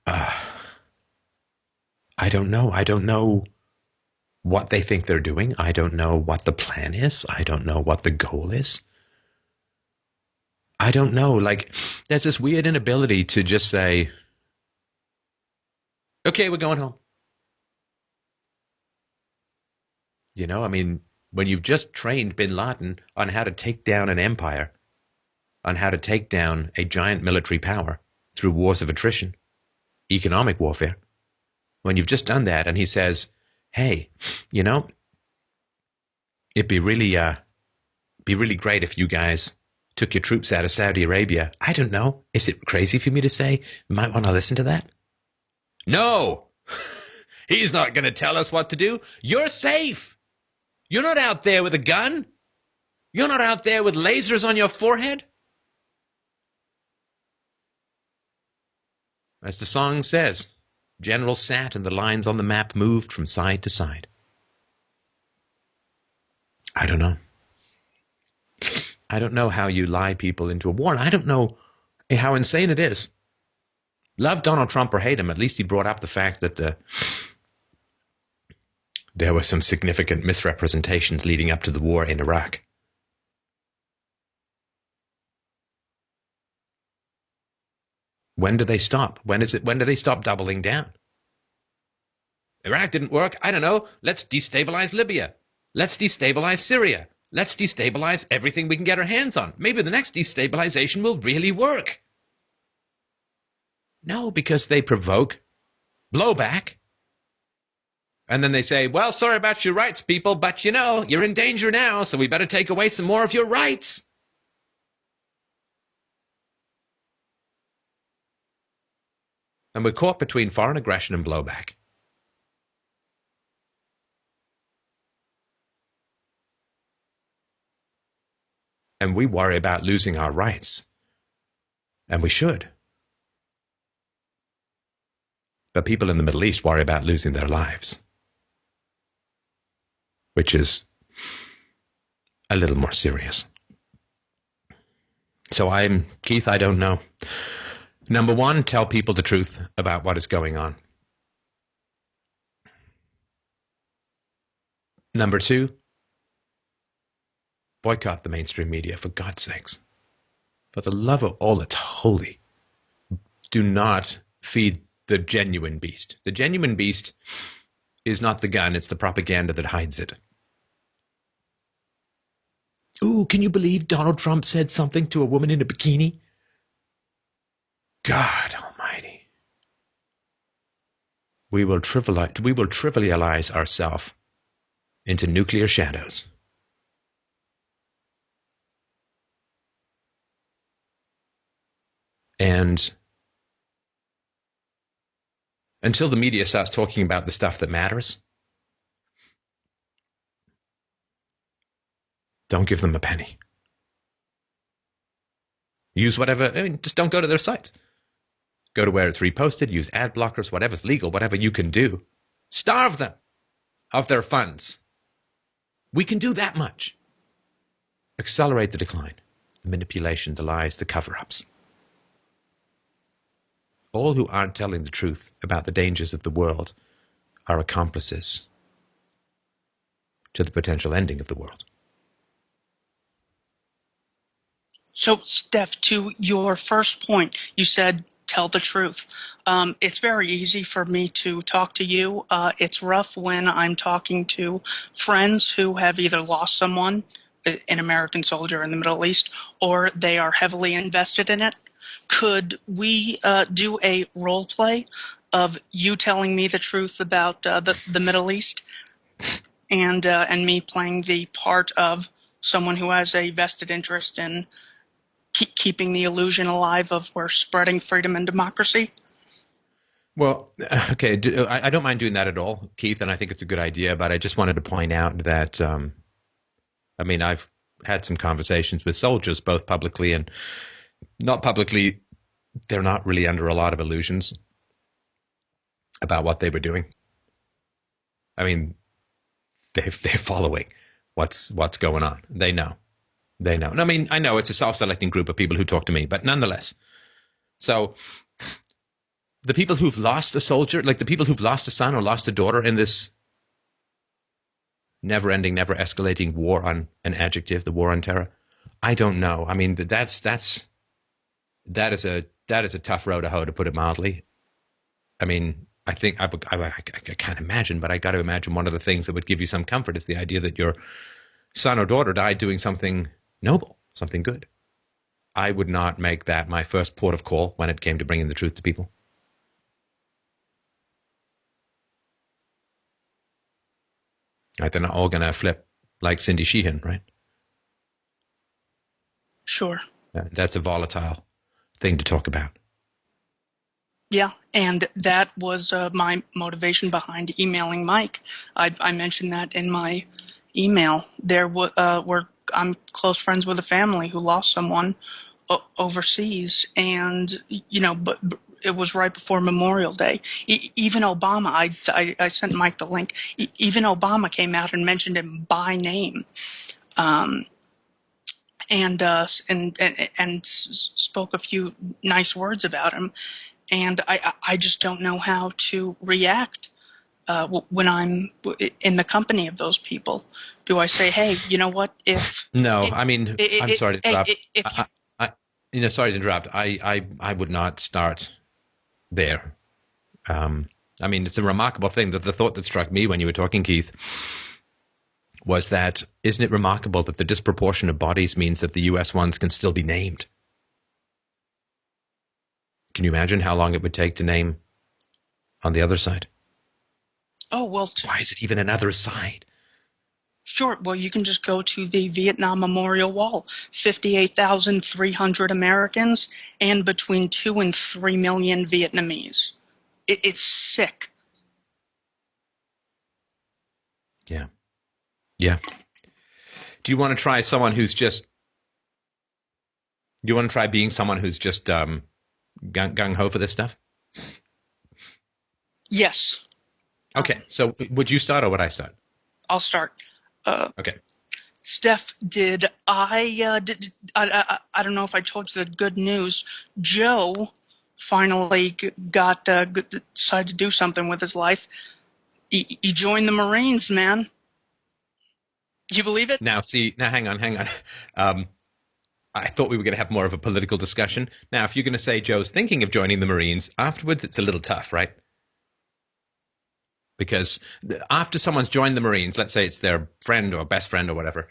Uh, I don't know. I don't know what they think they're doing. I don't know what the plan is. I don't know what the goal is. I don't know. Like, there's this weird inability to just say, okay, we're going home. You know, I mean, when you've just trained bin Laden on how to take down an empire, on how to take down a giant military power through wars of attrition, economic warfare, when you've just done that and he says, hey, you know, it'd be really great if you guys took your troops out of Saudi Arabia. I don't know. Is it crazy for me to say? You might want to listen to that? No! He's not going to tell us what to do. You're safe. You're not out there with a gun. You're not out there with lasers on your forehead. As the song says, General sat and the lines on the map moved from side to side. I don't know. I don't know how you lie people into a war, and I don't know how insane it is. Love Donald Trump or hate him, at least he brought up the fact that there were some significant misrepresentations leading up to the war in Iraq. When do they stop? When do they stop doubling down? Iraq didn't work. I don't know. Let's destabilize Libya. Let's destabilize Syria. Let's destabilize everything we can get our hands on. Maybe the next destabilization will really work. No, because they provoke blowback. And then they say, well, sorry about your rights, people, but you know, you're in danger now, so we better take away some more of your rights. And we're caught between foreign aggression and blowback. And we worry about losing our rights. And we should. But people in the Middle East worry about losing their lives, which is a little more serious. So Keith, I don't know. Number one, tell people the truth about what is going on. Number two, boycott the mainstream media, for God's sakes. For the love of all that's holy, do not feed the genuine beast. The genuine beast is not the gun, it's the propaganda that hides it. Ooh, can you believe Donald Trump said something to a woman in a bikini? God almighty. We will trivialize ourselves into nuclear shadows. And until the media starts talking about the stuff that matters, don't give them a penny. Use whatever, just don't go to their sites. Go to where it's reposted, use ad blockers, whatever's legal, whatever you can do. Starve them of their funds. We can do that much. Accelerate the decline, the manipulation, the lies, the cover-ups. All who aren't telling the truth about the dangers of the world are accomplices to the potential ending of the world. So, Steph, to your first point, you said tell the truth. It's very easy for me to talk to you. It's rough when I'm talking to friends who have either lost someone, an American soldier in the Middle East, or they are heavily invested in it. Could we do a role play of you telling me the truth about the Middle East? and me playing the part of someone who has a vested interest in keeping the illusion alive of we're spreading freedom and democracy. Well, okay, I don't mind doing that at all, Keith, and I think it's a good idea. But I just wanted to point out that, I mean, I've had some conversations with soldiers, both publicly and not publicly. They're not really under a lot of illusions about what they were doing. I mean, they're following what's going on. They know. And I mean, I know it's a self-selecting group of people who talk to me, but nonetheless. So the people who've lost a soldier, like the people who've lost a son or lost a daughter in this never-ending, never-escalating war on an adjective, the war on terror, I don't know. I mean, that is a tough row to hoe, to put it mildly. I mean, I think I can't imagine, but I got to imagine one of the things that would give you some comfort is the idea that your son or daughter died doing something noble, something good. I would not make that my first port of call when it came to bringing the truth to people. Right, they're not all going to flip like Cindy Sheehan, right? Sure. That's a volatile thing to talk about. Yeah, and that was my motivation behind emailing Mike. I mentioned that in my email. I'm close friends with a family who lost someone overseas, and but it was right before Memorial Day. Even Obama, I sent Mike the link. Even Obama came out and mentioned him by name, and spoke a few nice words about him. And I just don't know how to react when I'm in the company of those people. Do I say, hey, you know what? No, I mean, I'm sorry to interrupt. Sorry to interrupt. I would not start there. I mean, it's a remarkable thing that the thought that struck me when you were talking, Keith, was that, isn't it remarkable that the disproportion of bodies means that the U.S. ones can still be named? Can you imagine how long it would take to name on the other side? Oh, well. Why is it even another side? Sure. Well, you can just go to the Vietnam Memorial Wall. 58,300 Americans and between 2 and 3 million Vietnamese. It's sick. Yeah. Yeah. Do you want to try someone who's just... Do you want to try being someone who's just gung-ho for this stuff? Yes. Okay. So would you start or would I start? I'll start. Okay. Steph, I don't know if I told you the good news. Joe finally decided to do something with his life. He joined the Marines, man. You believe it? Now, hang on. I thought we were going to have more of a political discussion. Now, if you're going to say Joe's thinking of joining the Marines, afterwards it's a little tough, right? Because after someone's joined the Marines, let's say it's their friend or best friend or whatever,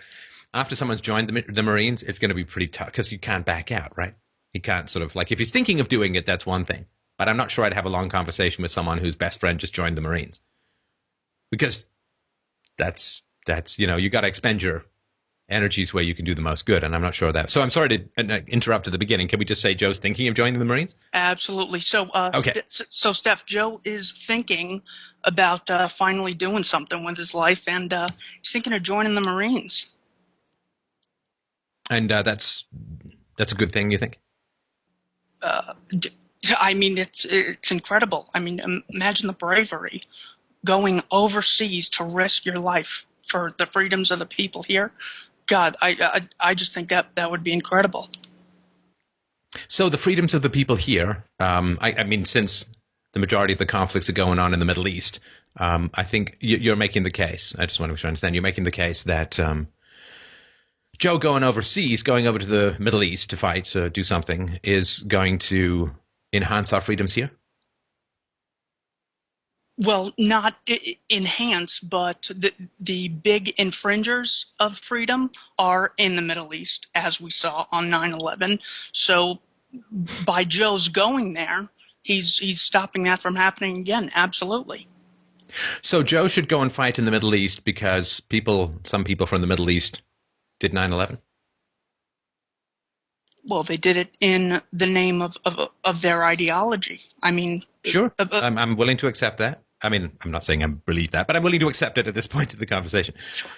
after someone's joined the Marines, it's going to be pretty tough because you can't back out, right? You can't sort of, like, if he's thinking of doing it, that's one thing. But I'm not sure I'd have a long conversation with someone whose best friend just joined the Marines. Because that's you got to expend your energies where you can do the most good, and I'm not sure of that. So I'm sorry to interrupt at the beginning. Can we just say Joe's thinking of joining the Marines? Absolutely. So, okay. Steph, Joe is thinking about finally doing something with his life, and he's thinking of joining the Marines. And that's a good thing, you think? I mean, it's incredible. I mean, imagine the bravery going overseas to risk your life for the freedoms of the people here. God, I just think that would be incredible. So the freedoms of the people here, I mean, since the majority of the conflicts are going on in the Middle East, I think you're making the case. I just want to make sure I understand. You're making the case that Joe going overseas, going over to the Middle East to fight, to do something, is going to enhance our freedoms here? Well, not enhance, but the big infringers of freedom are in the Middle East, as we saw on 9/11. So by Joe's going there, he's stopping that from happening again. Absolutely. So Joe should go and fight in the Middle East because some people from the Middle East did 9/11? Well, they did it in the name of their ideology. I mean, Sure. I'm willing to accept that. I mean, I'm not saying I believe that, but I'm willing to accept it at this point in the conversation. Sure.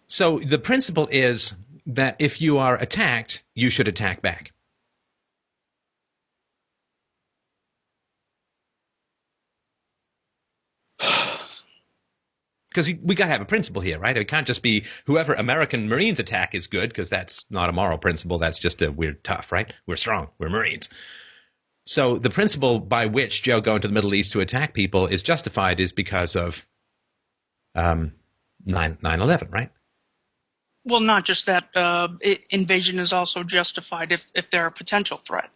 So the principle is that if you are attacked, you should attack back. Because we got to have a principle here, right? It can't just be whoever American Marines attack is good, because that's not a moral principle. That's just we're tough, right? We're strong. We're Marines. So the principle by which Joe going to the Middle East to attack people is justified is because of 9/11, right? Well, not just that. Invasion is also justified if they're a potential threat.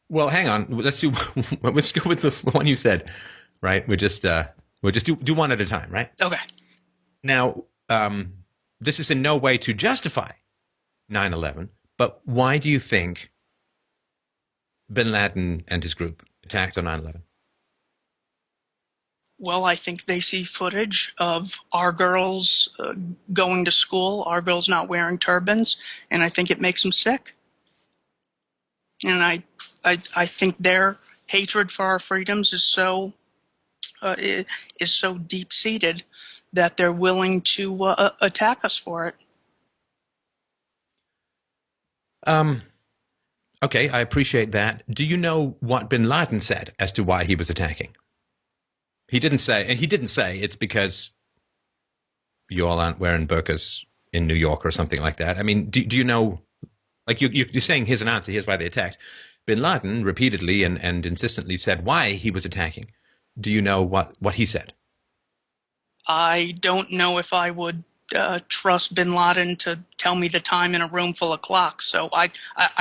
Well, hang on. Let's go with the one you said, right? We'll just do one at a time, right? Okay. Now, this is in no way to justify 9/11, but why do you think bin Laden and his group attacked on 9/11? Well, I think they see footage of our girls going to school, our girls not wearing turbans, and I think it makes them sick. And I think their hatred for our freedoms is so deep seated that they're willing to attack us for it. Okay, I appreciate that. Do you know what bin Laden said as to why he was attacking? He didn't say it's because you all aren't wearing burqas in New York or something like that. I mean, do you know, like you're saying here's an answer, here's why they attacked. Bin Laden repeatedly and insistently said why he was attacking. Do you know what he said? I don't know if I would trust bin Laden to tell me the time in a room full of clocks, so I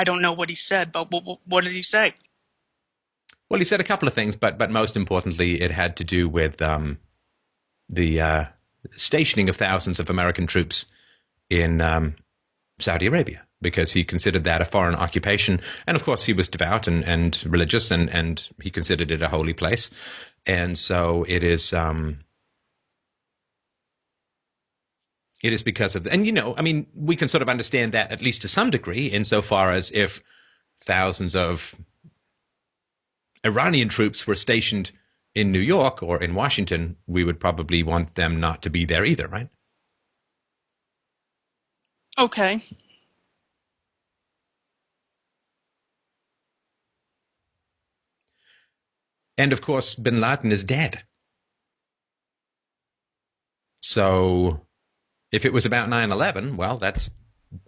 don't know what he said, but what did he say? Well, he said a couple of things, but most importantly, it had to do with the stationing of thousands of American troops in Saudi Arabia, because he considered that a foreign occupation. And of course, he was devout and religious, and he considered it a holy place. And so it is because of, and I mean, we can sort of understand that at least to some degree, insofar as if thousands of Iranian troops were stationed in New York or in Washington, we would probably want them not to be there either, right? Okay. And of course, bin Laden is dead. So if it was about 9/11, well, that's,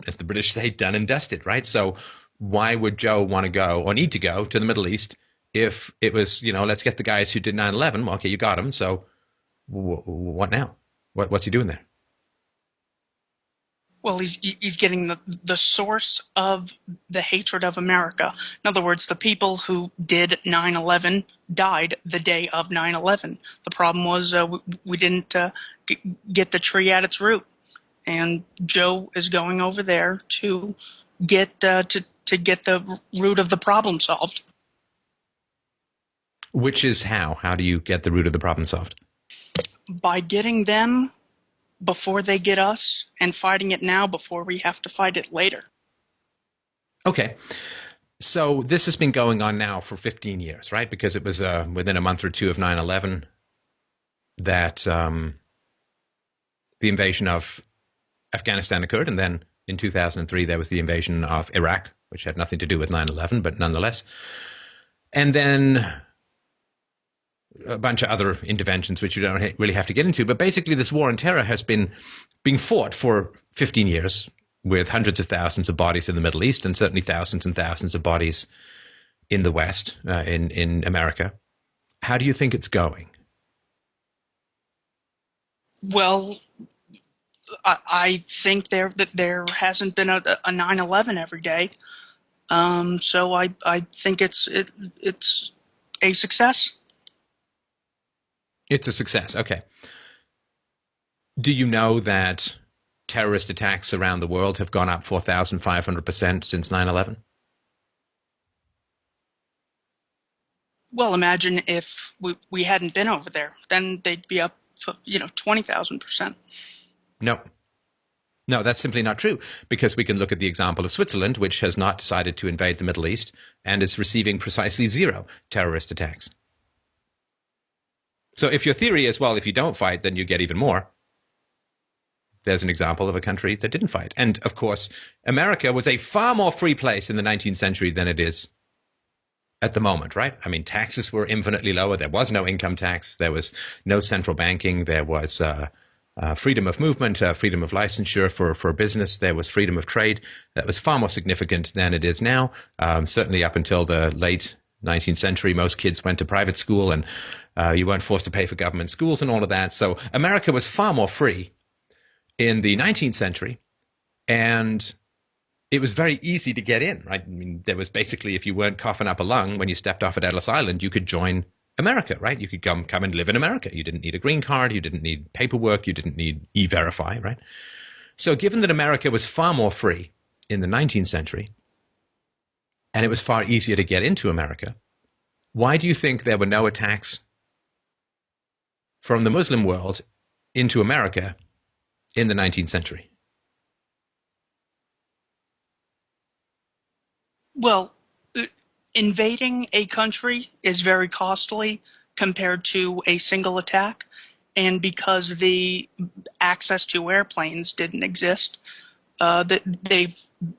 as the British say, done and dusted, right? So why would Joe want to go or need to go to the Middle East if it was, let's get the guys who did 9/11. Well, okay, you got them. So what now? What's he doing there? Well, he's getting the source of the hatred of America. In other words, the people who did 9/11 died the day of 9/11. The problem was we didn't get the tree at its root, and Joe is going over there to get to get the root of the problem solved. Which is how? How do you get the root of the problem solved? By getting them before they get us, and fighting it now before we have to fight it later. Okay. So this has been going on now for 15 years, right? Because it was within a month or two of 9/11 that the invasion of Afghanistan occurred. And then in 2003, there was the invasion of Iraq, which had nothing to do with 9/11, but nonetheless. And then a bunch of other interventions, which you don't really have to get into. But basically, this war on terror has been being fought for 15 years with hundreds of thousands of bodies in the Middle East, and certainly thousands and thousands of bodies in the West, in America. How do you think it's going? Well, I think that there hasn't been a 9/11 every day, so I think it's a success. It's a success. Okay. Do you know that terrorist attacks around the world have gone up 4,500% since 9/11? Well, imagine if we hadn't been over there. Then they'd be up, 20,000%. No. No, that's simply not true, because we can look at the example of Switzerland, which has not decided to invade the Middle East and is receiving precisely 0 terrorist attacks. So if your theory is, well, if you don't fight, then you get even more, there's an example of a country that didn't fight. And, of course, America was a far more free place in the 19th century than it is at the moment, right? I mean, taxes were infinitely lower. There was no income tax. There was no central banking. There was freedom of movement, freedom of licensure for business. There was freedom of trade. That was far more significant than it is now. Certainly up until the late 19th century, most kids went to private school, and you weren't forced to pay for government schools and all of that. So America was far more free in the 19th century, and it was very easy to get in, right? I mean, there was basically, if you weren't coughing up a lung when you stepped off at Ellis Island, you could join America, right? You could come and live in America. You didn't need a green card. You didn't need paperwork. You didn't need E-Verify, right? So given that America was far more free in the 19th century, and it was far easier to get into America, why do you think there were no attacks from the Muslim world into America in the 19th century? Well, invading a country is very costly compared to a single attack. And because the access to airplanes didn't exist, they've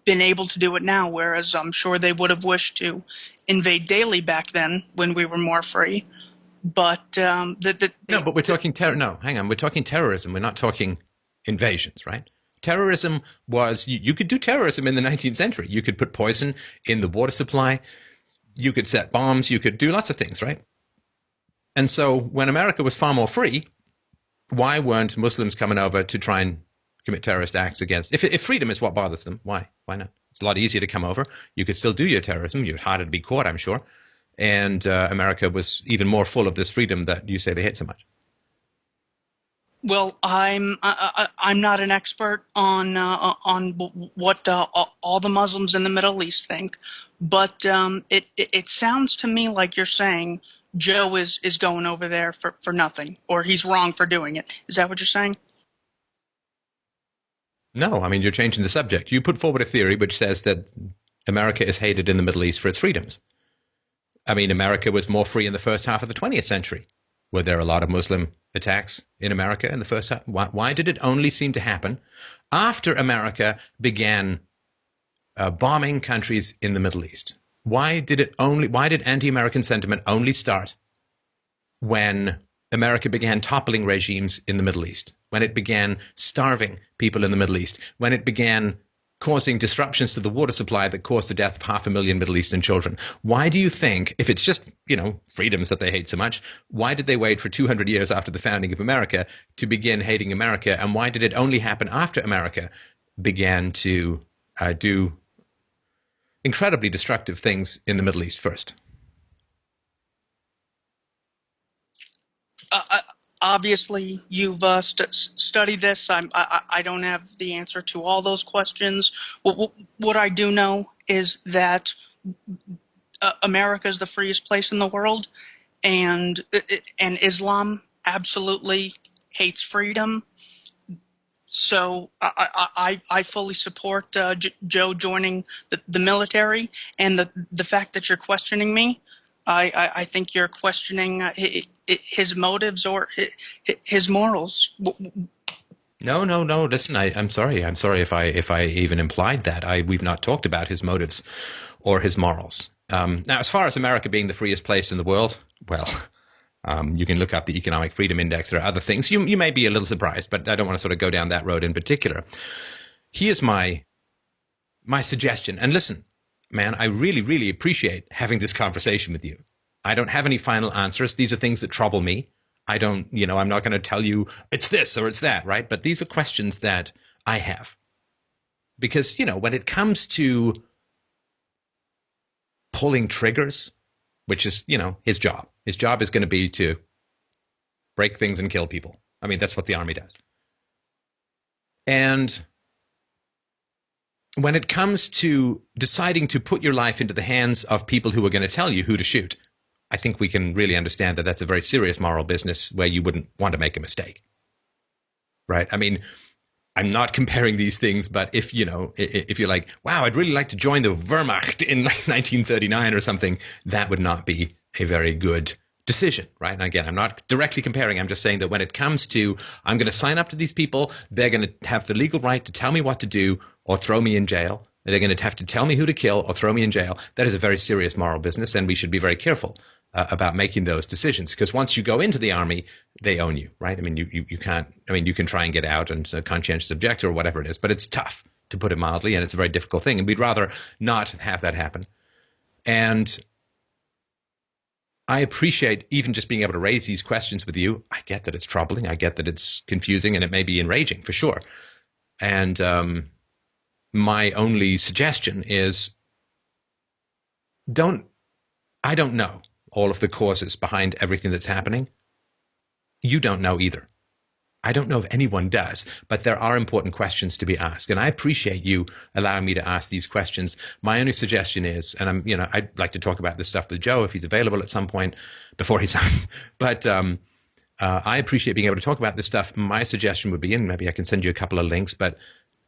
been able to do it now, whereas I'm sure they would have wished to invade daily back then when we were more free. But no, but we're talking no, hang on. We're talking terrorism. We're not talking invasions, right? Terrorism was, you could do terrorism in the 19th century. You could put poison in the water supply. You could set bombs. You could do lots of things, right? And so when America was far more free, why weren't Muslims coming over to try and commit terrorist acts against? If freedom is what bothers them, why? Why not? It's a lot easier to come over. You could still do your terrorism. You're harder to be caught, I'm sure. And America was even more full of this freedom that you say they hate so much. Well, I'm not an expert on what all the Muslims in the Middle East think, but it sounds to me like you're saying Joe is going over there for nothing, or he's wrong for doing it. Is that what you're saying? No, I mean, you're changing the subject. You put forward a theory which says that America is hated in the Middle East for its freedoms. I mean, America was more free in the first half of the 20th century. Were there a lot of Muslim attacks in America in the first half? Why did it only seem to happen after America began bombing countries in the Middle East? Why did anti-American sentiment only start when America began toppling regimes in the Middle East, when it began starving people in the Middle East, when it began causing disruptions to the water supply that caused the death of 500,000 Middle Eastern children? Why do you think, if it's just, freedoms that they hate so much, why did they wait for 200 years after the founding of America to begin hating America? And why did it only happen after America began to do incredibly destructive things in the Middle East first? Obviously, you've studied this. I don't have the answer to all those questions. What I do know is that America is the freest place in the world, and Islam absolutely hates freedom. So I fully support Joe joining the military, and the fact that you're questioning me, I think you're questioning his motives or his morals. No. Listen, I'm sorry. I'm sorry if I even implied that. We've not talked about his motives or his morals. Now, as far as America being the freest place in the world, well, you can look up the Economic Freedom Index. There are other things. You may be a little surprised, but I don't want to sort of go down that road in particular. Here's my suggestion. And listen, man, I really, really appreciate having this conversation with you. I don't have any final answers. These are things that trouble me. I'm not going to tell you it's this or it's that, right? But these are questions that I have. Because, when it comes to pulling triggers, which is, his job is going to be to break things and kill people. I mean, that's what the army does. And when it comes to deciding to put your life into the hands of people who are going to tell you who to shoot, I think we can really understand that that's a very serious moral business where you wouldn't want to make a mistake, right? I mean, I'm not comparing these things, but if you're like, wow, I'd really like to join the Wehrmacht in 1939 or something, that would not be a very good decision, right? And again, I'm not directly comparing. I'm just saying that when it comes to, I'm going to sign up to these people, they're going to have the legal right to tell me what to do or throw me in jail. They're going to have to tell me who to kill or throw me in jail. That is a very serious moral business, and we should be very careful about making those decisions, because once you go into the army, they own you, right? I mean, you can't. I mean, you can try and get out and conscientious objector or whatever it is, but it's tough, to put it mildly, and it's a very difficult thing, and we'd rather not have that happen. And I appreciate even just being able to raise these questions with you. I get that it's troubling. I get that it's confusing, and it may be enraging for sure. And my only suggestion is, I don't know all of the causes behind everything that's happening. You don't know either. I don't know if anyone does, but there are important questions to be asked, and I appreciate you allowing me to ask these questions. My only suggestion is, and I'd like to talk about this stuff with Joe if he's available at some point before he signs, but I appreciate being able to talk about this stuff. My suggestion would be, and maybe I can send you a couple of links, but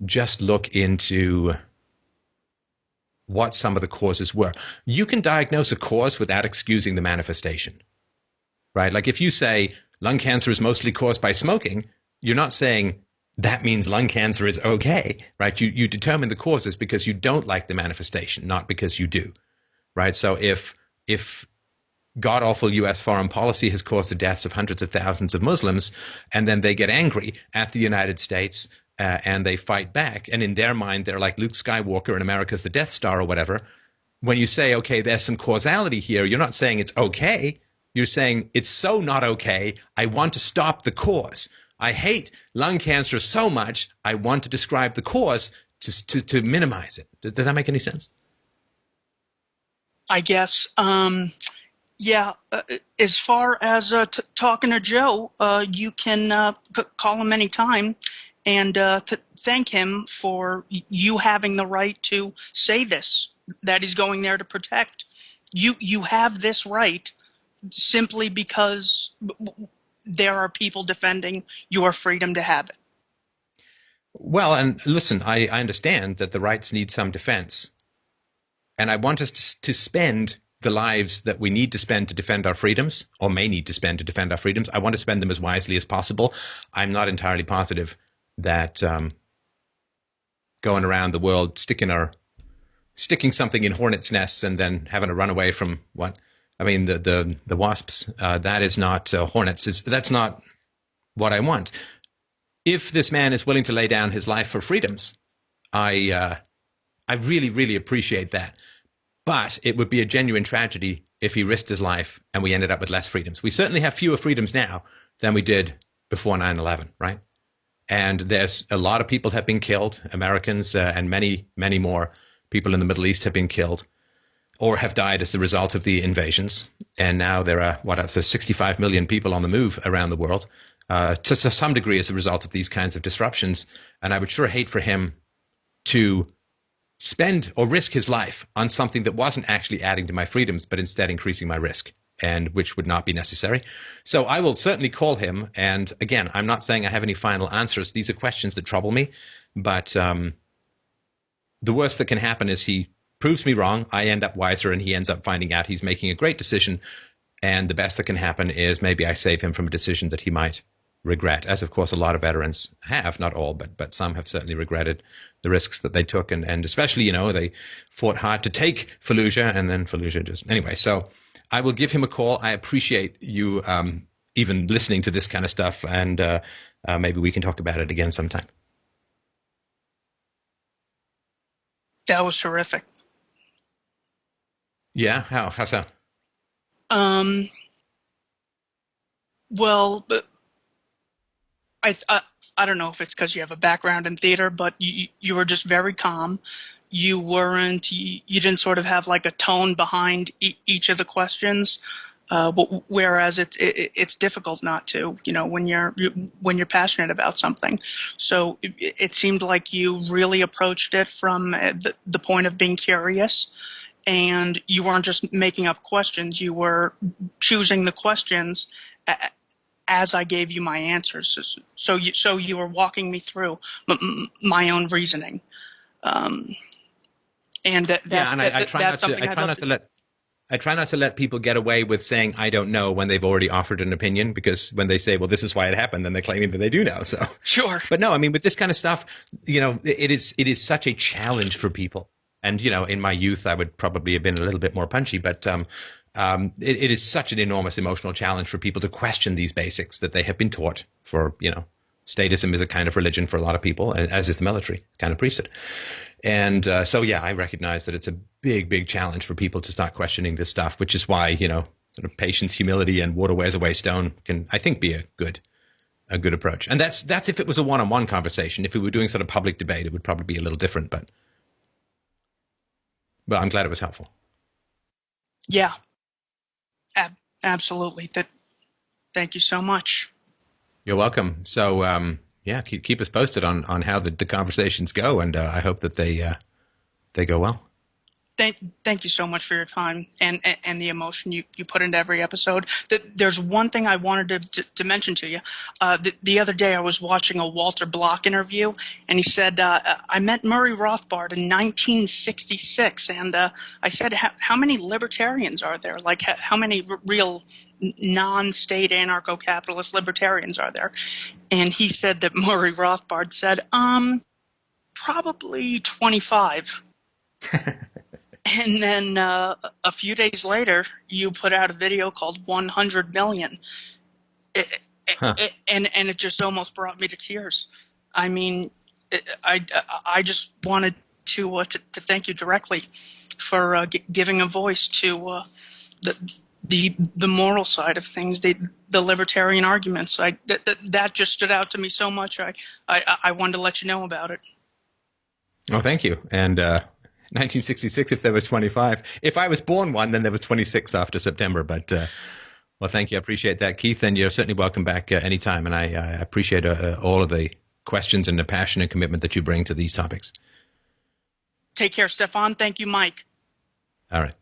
just look into what some of the causes were. You can diagnose a cause without excusing the manifestation, right? Like if you say lung cancer is mostly caused by smoking, you're not saying that means lung cancer is okay, right? You determine the causes because you don't like the manifestation, not because you do, right? So if god-awful U.S. foreign policy has caused the deaths of hundreds of thousands of Muslims, and then they get angry at the United States and they fight back, and in their mind they're like Luke Skywalker and America's the Death Star or whatever. When you say, okay, there's some causality here, you're not saying it's okay. You're saying it's so not okay, I want to stop the cause. I hate lung cancer so much, I want to describe the cause to minimize it. Does that make any sense? I guess. Yeah, as far as talking to Joe, you can call him anytime and thank him for you having the right to say this, that he's going there to protect. You have this right simply because there are people defending your freedom to have it. Well, and listen, I understand that the rights need some defense. And I want us to spend the lives that we need to spend to defend our freedoms, or may need to spend to defend our freedoms. I want to spend them as wisely as possible. I'm not entirely positive that going around the world sticking something in hornets' nests and then having to run away from the wasps, that is not hornets. That's not what I want. If this man is willing to lay down his life for freedoms, I really, really appreciate that. But it would be a genuine tragedy if he risked his life and we ended up with less freedoms. We certainly have fewer freedoms now than we did before 9/11, right? And there's a lot of people have been killed, Americans and many, many more people in the Middle East have been killed or have died as the result of the invasions. And now there are, 65 million people on the move around the world, to some degree as a result of these kinds of disruptions. And I would sure hate for him to spend or risk his life on something that wasn't actually adding to my freedoms, but instead increasing my risk, and which would not be necessary. So I will certainly call him. And again, I'm not saying I have any final answers. These are questions that trouble me. But the worst that can happen is he proves me wrong. I end up wiser, and he ends up finding out he's making a great decision. And the best that can happen is maybe I save him from a decision that he might regret, as of course a lot of veterans have, not all, but some have certainly regretted the risks that they took, and especially, they fought hard to take Fallujah, and then Fallujah just, anyway. So I will give him a call. I appreciate you even listening to this kind of stuff, and maybe we can talk about it again sometime. That was terrific. Yeah, how so? Well, I don't know if it's because you have a background in theater, but you were just very calm. You didn't sort of have like a tone behind each of the questions, whereas it's difficult not to, when you're passionate about something. So it seemed like you really approached it from the point of being curious, and you weren't just making up questions. You were choosing the questions as I gave you my answers. So you were walking me through my own reasoning. And that's something I'd love to. I try not to let people get away with saying I don't know when they've already offered an opinion, because when they say, well, this is why it happened, then they're claiming that they do know. So Sure. But no, I mean, with this kind of stuff, it is such a challenge for people. And, in my youth, I would probably have been a little bit more punchy, but it is such an enormous emotional challenge for people to question these basics that they have been taught for, statism is a kind of religion for a lot of people, as is the military, kind of priesthood. And so, yeah, I recognize that it's a big, big challenge for people to start questioning this stuff, which is why, sort of patience, humility, and water wears away stone can, I think, be a good approach. And that's if it was a one-on-one conversation. If we were doing sort of public debate, it would probably be a little different, but I'm glad it was helpful. Yeah, absolutely. Thank you so much. You're welcome. So, yeah, keep us posted on how the conversations go, and I hope that they go well. Thank you so much for your time and the emotion you put into every episode. There's one thing I wanted to mention to you. The other day I was watching a Walter Block interview, and he said, I met Murray Rothbard in 1966, and I said, how many libertarians are there? Like, how many real non-state anarcho-capitalist libertarians are there? And he said that Murray Rothbard said, probably 25. And then a few days later, you put out a video called 100 Million. And it just almost brought me to tears. I mean, I just wanted to thank you directly for giving a voice to the moral side of things, the libertarian arguments. That just stood out to me so much. I wanted to let you know about it. Oh, thank you. And 1966, if there was 25. If I was born one, then there was 26 after September. But, well, thank you. I appreciate that, Keith. And you're certainly welcome back anytime. And I appreciate all of the questions and the passion and commitment that you bring to these topics. Take care, Stefan. Thank you, Mike. All right.